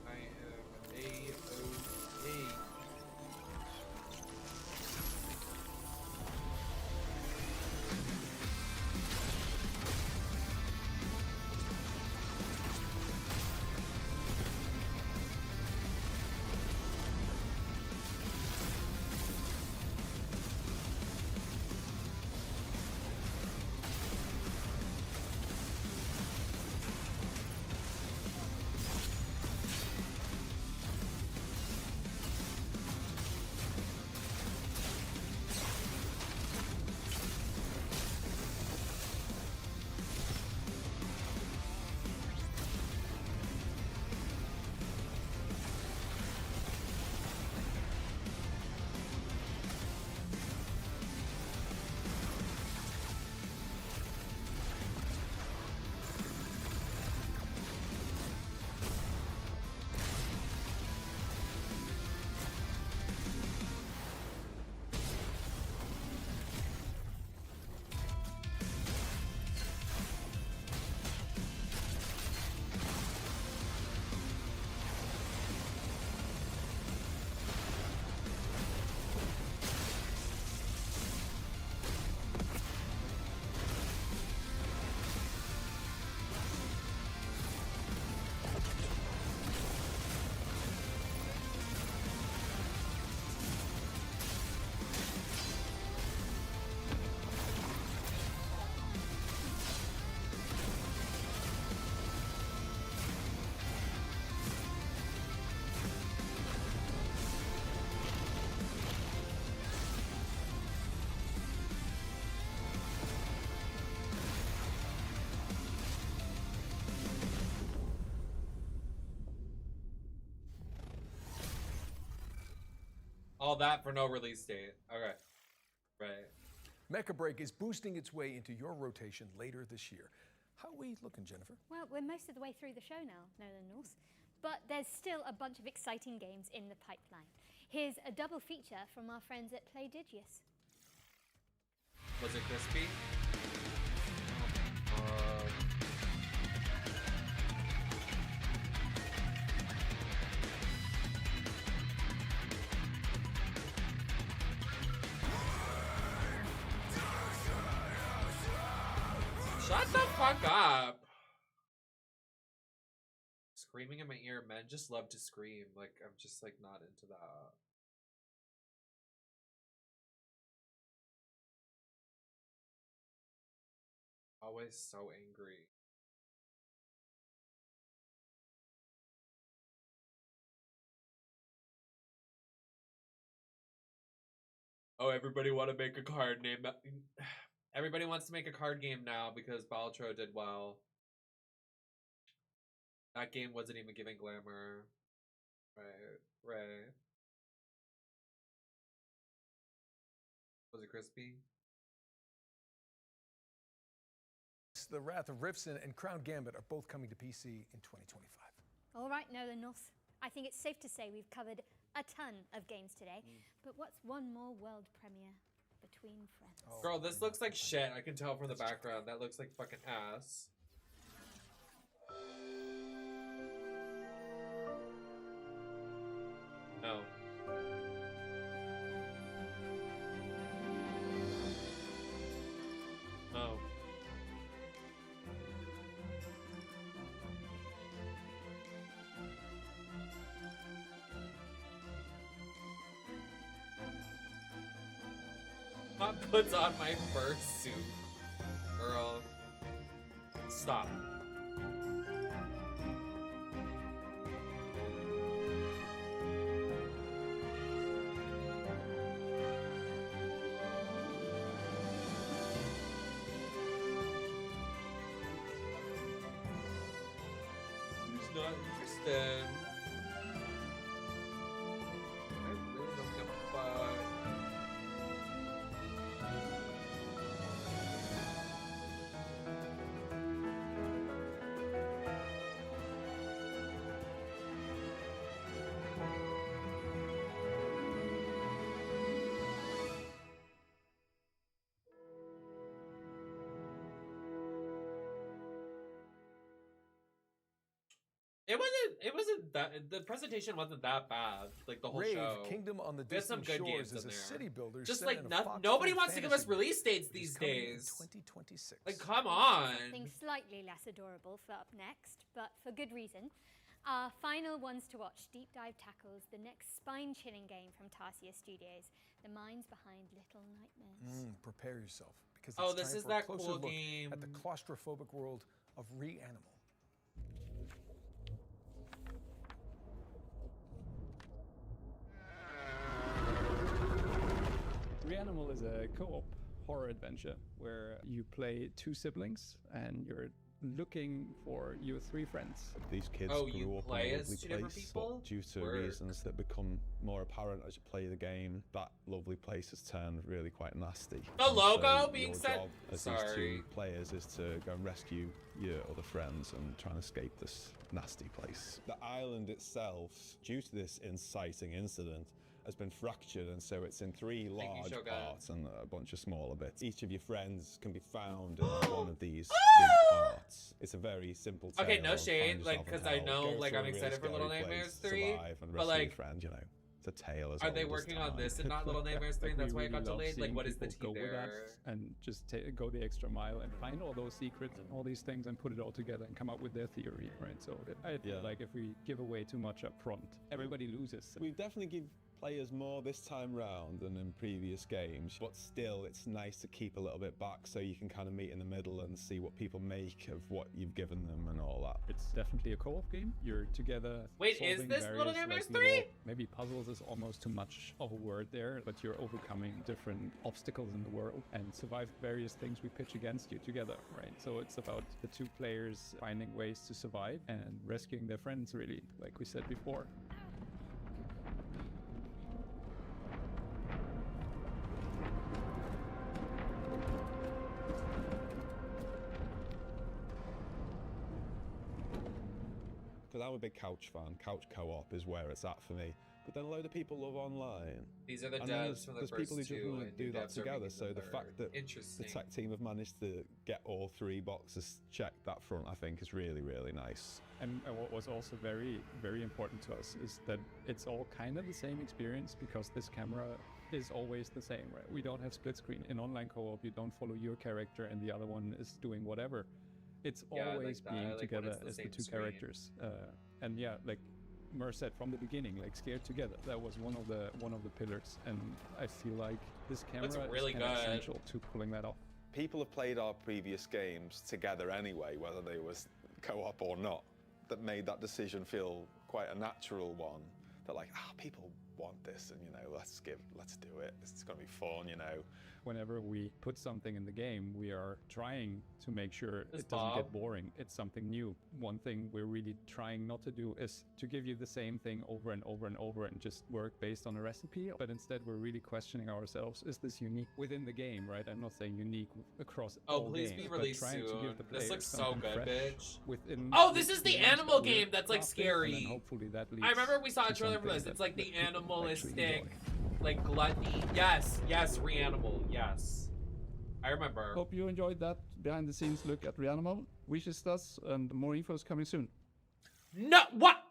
I am A-O-A. All that for no release date. Okay. Right. Mecha Break is boosting its way into your rotation later this year. How are we looking, Jennifer? Well, we're most of the way through the show now, Nolan North. But there's still a bunch of exciting games in the pipeline. Here's a double feature from our friends at Playdigious. Was it crispy? Shut the fuck up. Screaming in my ear. Men just love to scream. Like, I'm just like not into that. Always so angry. Oh, everybody want to make a card name. Everybody wants to make a card game now because Baltro did well. That game wasn't even giving glamour. Right. Was it crispy? The Wrath of Rifson and Crown Gambit are both coming to PC in 2025. All right, Nolanos. I think it's safe to say we've covered a ton of games today. But what's one more world premiere between friends? Oh, Girl, this looks like shit. I can tell from the background. That looks like fucking ass. No. No. Mom puts on my fursuit. Girl. Stop. Who's not interested? I really don't give a fuck. It wasn't that, the presentation wasn't that bad, like the whole Rave, show. Kingdom on the We had some Distant good Shores games is in a there. city builder Just set like in a nobody Fox wants to give us fantasy release dates world. It is these coming in days. 2026. Like, come on. Something slightly less adorable for up next, but for good reason. Our final ones to watch deep dive tackles the next spine-chilling game from Tarsier Studios, the minds behind Little Nightmares. Prepare yourself, because it's Oh, this time is for that a closer cool look game. at the claustrophobic world of Reanimal. Reanimal is a co-op horror adventure where you play two siblings and you're looking for your three friends. These kids Oh, you grew up play in a as lovely two different place, people? but due to Word. reasons that become more apparent as you play the game, that lovely place has turned really quite nasty. The And logo so being your set- job as Sorry. these two players is to go and rescue your other friends and try and escape this nasty place. The island itself, due to this inciting incident, has been fractured, and so it's in three large Shogun. parts and a bunch of smaller bits. Each of your friends can be found in one of these big parts. It's a very simple tale. Okay, no of shade, find like, yourself in 'cause I hell, know, go like, through I'm a really excited for Little scary Nightmares place, 3, survive and but, rescue like, your friend, you know. It's a tale as Are they old as working on time. this and not Little Nightmares 3 and that's why it got love delayed? Like, seeing what is the people tea go with that there? and just go the extra mile and find all those secrets and all these things and put it all together and come up with their theory, right? So I feel like if we give away too much up front, everybody loses. We definitely give players more this time round than in previous games, but still it's nice to keep a little bit back so you can kind of meet in the middle and see what people make of what you've given them and all that. It's definitely a co-op game. You're together. Wait, is solving this Little various, Nightmares like, 3? little- maybe puzzles is almost too much of a word there, but you're overcoming different obstacles in the world and survive various things we pitch against you together, right? So it's about the two players finding ways to survive and rescuing their friends, really, like we said before. Because I'm a big couch fan. Couch co-op is where it's at for me. But then a load of people love online. These are the And then devs from the there's people who first just two, want and to new do that devs are together. making So the the third. fact that the Interesting. tech team have managed to get all three boxes checked that front, I think, is really, really nice. And what was also very, very important to us is that it's all kind of the same experience because this camera is always the same, right? We don't have split screen. In online co-op, you don't follow your character and the other one is doing whatever. It's Yeah, I always like that. I being like when together it's the as the same two screen. characters. And yeah, like Mer said from the beginning, like scared together. That was one of the pillars, and I feel like this camera Looks really is kind of good. essential to pulling that off. People have played our previous games together anyway, whether they was co-op or not. That made that decision feel quite a natural one. That like, people want this, and let's do it. It's gonna be fun, Whenever we put something in the game, we are trying to make sure it doesn't get boring. It's something new. One thing we're really trying not to do is to give you the same thing over and over and over and just work based on a recipe, but instead we're really questioning ourselves, is this unique within the game, right? I'm not saying unique across all please games, be but released trying soon. to give the This players looks so something good, fresh bitch. within Oh, this is the games animal that we're game that's like crafting, and scary. then hopefully that leads I remember we saw a to trailer for something this. that It's like the people actually animalistic, enjoy. like gluttony. Yes, Reanimal. Yes, I remember. Hope you enjoyed that behind the scenes look at Reanimal. Wishes us, and more info is coming soon. No, what?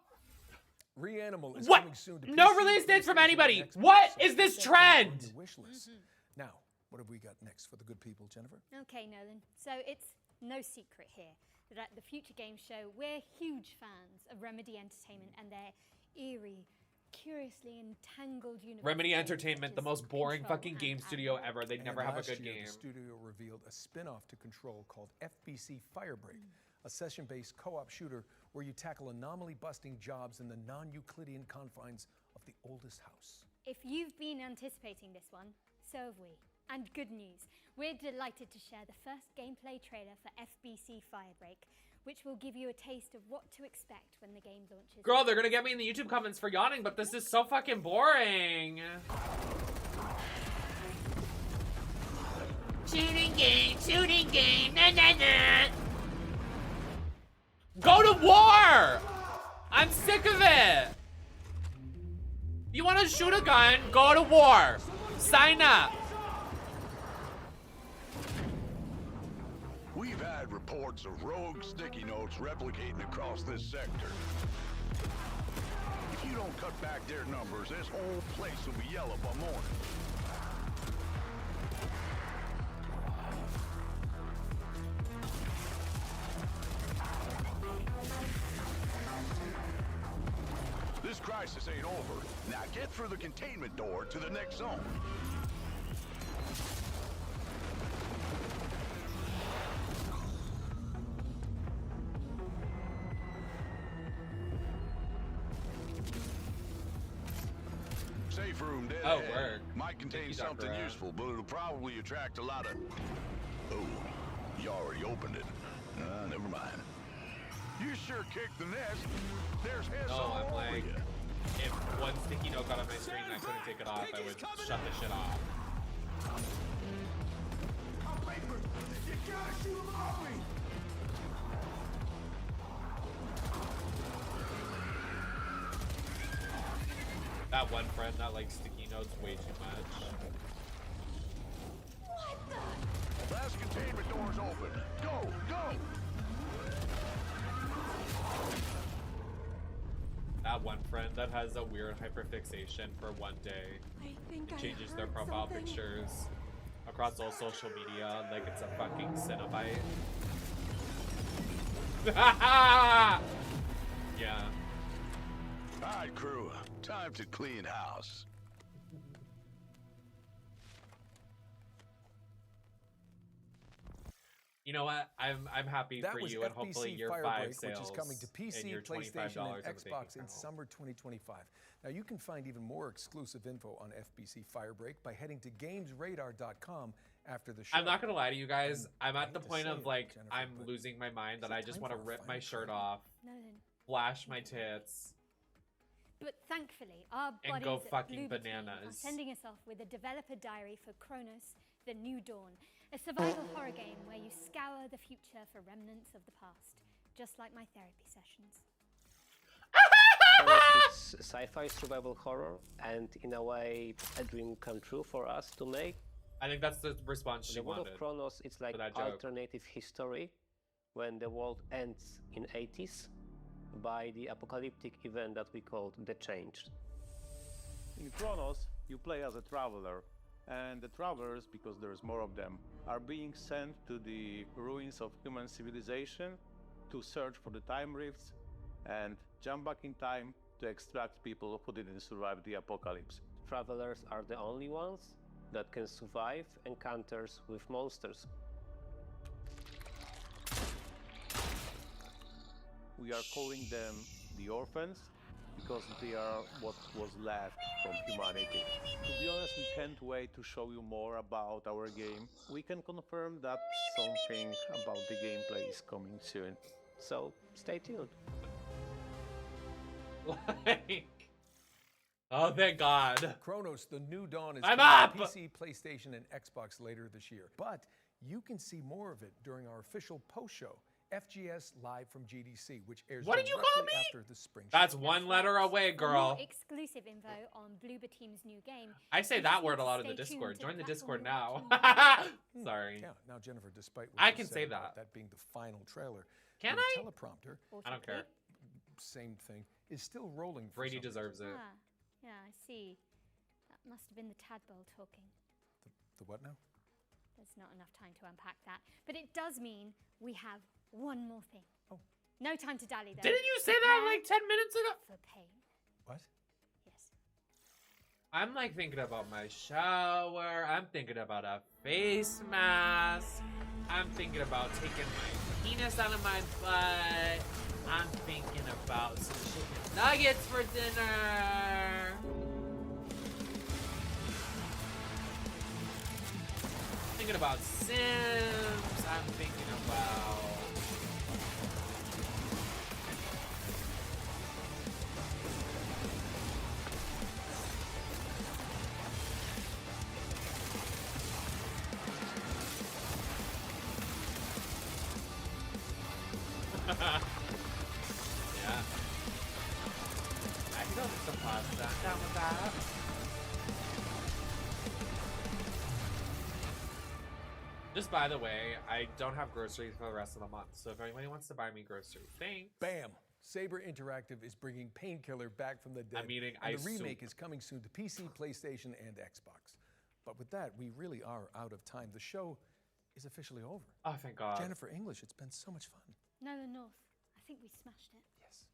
Reanimal is What? coming soon to No PC, release dates from PlayStation, anybody. and Xbox, What so is this set them on trend? your wish list. Now, what have we got next for the good people, Jennifer? Okay, Nolan. So it's no secret here that at the Future Games Show, we're huge fans of Remedy Entertainment and their eerie, curiously entangled universe. Remedy games Entertainment, such the as most boring Control fucking and game studio Annayia. ever. They And never have a last good year, game. The studio revealed a spin-off to Control called FBC Firebreak, a session-based co-op shooter where you tackle anomaly-busting jobs in the non-Euclidean confines of the oldest house. If you've been anticipating this one, so have we. And good news, we're delighted to share the first gameplay trailer for FBC Firebreak, which will give you a taste of what to expect when the game launches. Girl, they're gonna get me in the YouTube comments for yawning, but this is so fucking boring. Shooting game, na na na. Go to war! I'm sick of it. You wanna shoot a gun, go to war. Sign up. We've had reports of rogue sticky notes replicating across this sector. If you don't cut back their numbers, this whole place will be yellow by morning. This crisis ain't over. Now get through the containment door to the next zone. Safe room dead Oh, ahead. work. Might contain Thank you, Dr. something Rat. useful, but it'll probably attract a lot of... Oh, you already opened it. Never mind. You sure kicked the nest. There's heads No, all I'm over like, you. if one sticky note got on my screen and I couldn't take it off, I would shut the shit off. You gotta shoot him off me! That one friend that likes sticky notes way too much. Last containment door's open. Go, go! That one friend that has a weird hyperfixation for one day. I think I Changes their heard profile something. pictures across all social media like it's a fucking Cinnabite. Yeah. Alright, crew. Time to clean house. You know what? I'm happy That for was you, FBC and hopefully your Firebreak, 5 sales which is coming to and PC, your PlayStation, $25 and in the bank Xbox in account. summer 2025. Now, you can find even more exclusive info on FBC Firebreak by heading to GamesRadar.com after the show. I'm not gonna lie to you guys. I'm at the hate to point say of it, like Jennifer, I'm but losing my mind that is it I just time want to for a rip my final shirt trailer? off, Nolan. flash my tits. But thankfully, our And bodies go at fucking Bloober Team are bananas. sending us off with a developer diary for Kronos, The New Dawn, a survival horror game where you scour the future for remnants of the past, just like my therapy sessions. It's sci-fi survival horror, and in a way, a dream come true for us to make. I think that's the response she The world wanted. of Kronos, it's like that joke. alternative history when the world ends in 80s by the apocalyptic event that we called the Change. In Kronos, you play as a traveler, and the travelers, because there's more of them, are being sent to the ruins of human civilization to search for the time rifts and jump back in time to extract people who didn't survive the apocalypse. Travelers are the only ones that can survive encounters with monsters. We are calling them the orphans, because they are what was left from humanity. To be honest, we can't wait to show you more about our game. We can confirm that something about the gameplay is coming soon. So stay tuned. Like, oh, thank God. Kronos, the new dawn is I'm coming up! to PC, PlayStation, and Xbox later this year. But you can see more of it during our official post-show, FGS Live from GDC, which airs What did you call directly me? after the spring That's show. one letter away, For girl. more exclusive info on Bloober Team's new game. I say you that just word need a to lot in the stay tuned Discord. to Join the platform Discord you're now. watching. Sorry. Yeah, now Jennifer, despite what I you can said say about that. being the final trailer, Can your I? teleprompter, I don't care. same thing, is still rolling for Brady some deserves reason. it. Ah, yeah, I see. That must have been the tadpole talking. The what now? There's not enough time to unpack that. But it does mean we have one more thing. Oh. No time to dally, though. Didn't you say that like 10 minutes ago? For pain. What? Yes. I'm like thinking about my shower. I'm thinking about a face mask. I'm thinking about taking my penis out of my butt. I'm thinking about some chicken nuggets for dinner. Thinking about Sims. I'm thinking about yeah. I can go with some pasta. I'm down with that. Just by the way, I don't have groceries for the rest of the month, so if anybody wants to buy me groceries, thanks. Bam! Saber Interactive is bringing Painkiller back from the dead. I'm eating and ice the remake soup. is coming soon to PC, PlayStation, and Xbox. But with that, we really are out of time. The show is officially over. Oh, thank God. Jennifer English, it's been so much fun. Nolan North, I think we smashed it. Yes.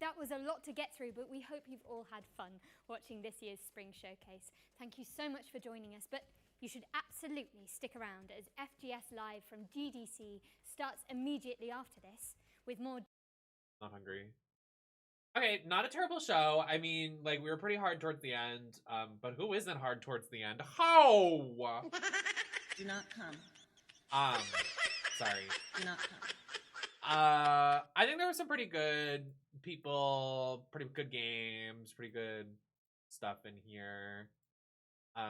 That was a lot to get through, but we hope you've all had fun watching this year's Spring Showcase. Thank you so much for joining us, but you should absolutely stick around as FGS Live from GDC starts immediately after this with more. Not hungry. Okay, not a terrible show. I mean, like, we were pretty hard towards the end, but who isn't hard towards the end? How? Do not come. Sorry. Do not come. I think there were some pretty good people, pretty good games, pretty good stuff in here.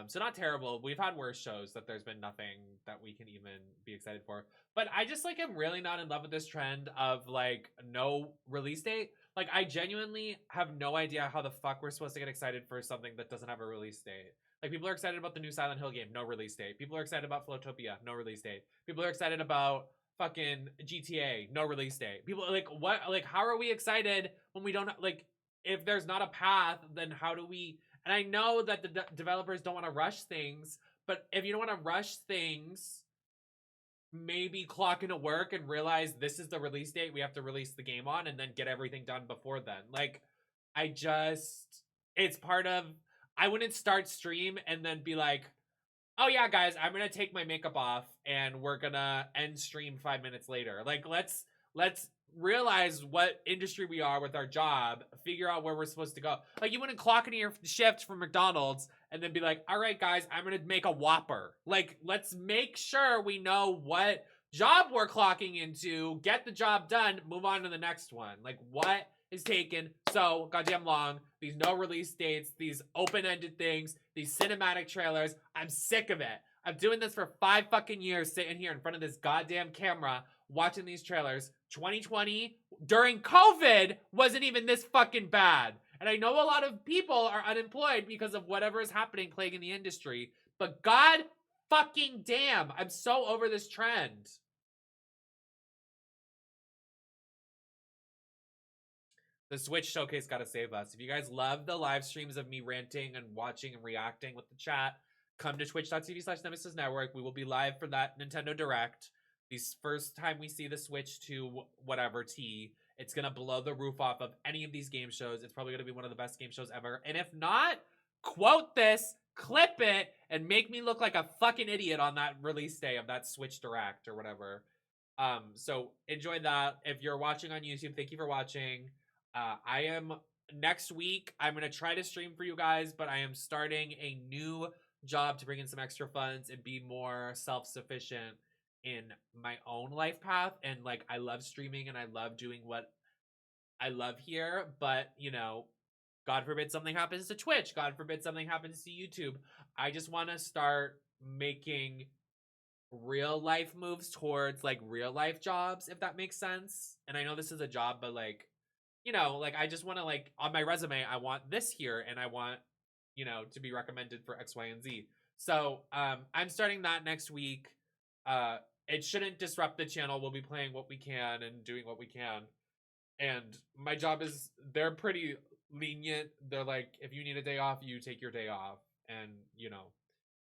So not terrible. We've had worse shows that there's been nothing that we can even be excited for. But I just like am really not in love with this trend of like no release date. Like I genuinely have no idea how the fuck we're supposed to get excited for something that doesn't have a release date. Like people are excited about the new Silent Hill game, no release date. People are excited about Flowtopia, no release date. People are excited about fucking GTA, no release date. People are like, what? Like, how are we excited when we don't like? If there's not a path, then how do we? And I know that the developers don't want to rush things, but if you don't want to rush things, maybe clock into work and realize this is the release date we have to release the game on and then get everything done before then. Like, it's part of, I wouldn't start stream and then be like, oh yeah, guys, I'm going to take my makeup off and we're going to end stream 5 minutes later. Like, let's realize what industry we are with our job, figure out where we're supposed to go. Like, you wouldn't clock into your shift from McDonald's and then be like, all right, guys, I'm going to make a Whopper. Like, let's make sure we know what job we're clocking into, get the job done, move on to the next one. Like, what is taken so goddamn long? These no release dates, these open-ended things, these cinematic trailers. I'm sick of it. I'm doing this for 5 fucking years, sitting here in front of this goddamn camera, watching these trailers. 2020, during COVID, wasn't even this fucking bad. And I know a lot of people are unemployed because of whatever is happening plaguing the industry. But god fucking damn, I'm so over this trend. The Switch Showcase gotta save us. If you guys love the live streams of me ranting and watching and reacting with the chat, come to twitch.tv/nemesisnetwork. We will be live for that Nintendo Direct. This first time we see the Switch to whatever T, it's gonna blow the roof off of any of these game shows. It's probably gonna be one of the best game shows ever. And if not, quote this, clip it, and make me look like a fucking idiot on that release day of that Switch Direct or whatever. So enjoy that. If you're watching on YouTube, thank you for watching. I am next week, I'm going to try to stream for you guys, but I am starting a new job to bring in some extra funds and be more self-sufficient in my own life path. And like, I love streaming and I love doing what I love here, but you know, God forbid something happens to Twitch. God forbid something happens to YouTube. I just want to start making real life moves towards like real life jobs, if that makes sense. And I know this is a job, but like, you know, like I just want to like on my resume, I want this here and I want, you know, to be recommended for X, Y, and Z. So I'm starting that next week. It shouldn't disrupt the channel. We'll be playing what we can and doing what we can. And my job is, they're pretty lenient. They're like, if you need a day off, you take your day off. And, you know,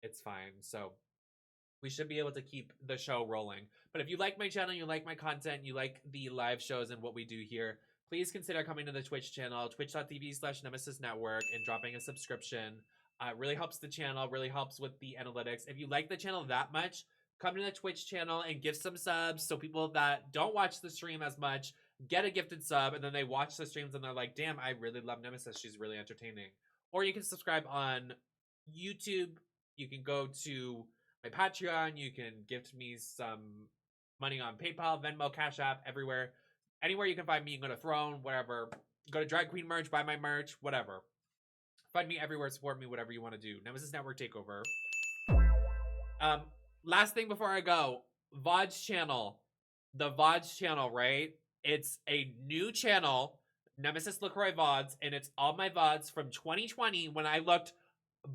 it's fine. So we should be able to keep the show rolling. But if you like my channel, you like my content, you like the live shows and what we do here, please consider coming to the Twitch channel, twitch.tv/nemesisnetwork, and dropping a subscription. It really helps the channel, really helps with the analytics. If you like the channel that much, come to the Twitch channel and give some subs so people that don't watch the stream as much get a gifted sub, and then they watch the streams and they're like, damn, I really love Nemesis. She's really entertaining. Or you can subscribe on YouTube. You can go to my Patreon. You can gift me some money on PayPal, Venmo, Cashapp, everywhere. Anywhere you can find me, you can go to Throne, whatever. Go to Drag Queen merch, buy my merch, whatever. Find me everywhere, support me, whatever you want to do. Nemesis Network Takeover. Last thing before I go, Vods channel. The Vods channel, right? It's a new channel, NemesisLacroix Vods, and it's all my Vods from 2020 when I looked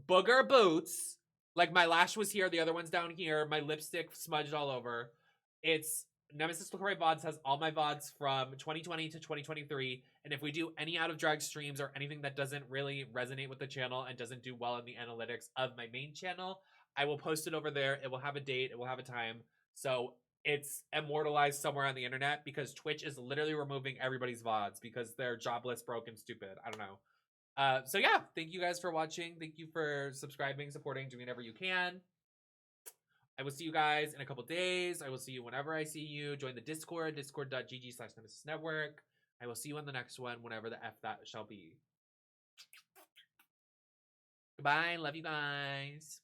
booger boots. Like my lash was here, the other one's down here, my lipstick smudged all over. It's NemesisLacroix Vods has all my Vods from 2020 to 2023, and if we do any out of drag streams or anything that doesn't really resonate with the channel and doesn't do well in the analytics of my main channel, I will post it over there. It will have a date, it will have a time, so it's immortalized somewhere on the internet, because Twitch is literally removing everybody's Vods because they're jobless, broke, and stupid. I don't know. So yeah, thank you guys for watching. Thank you for subscribing, supporting, doing whatever you can. I will see you guys in a couple days. I will see you whenever I see you. Join the Discord, discord.gg/nemesisnetwork. I will see you on the next one, whenever the F that shall be. Goodbye. Love you guys.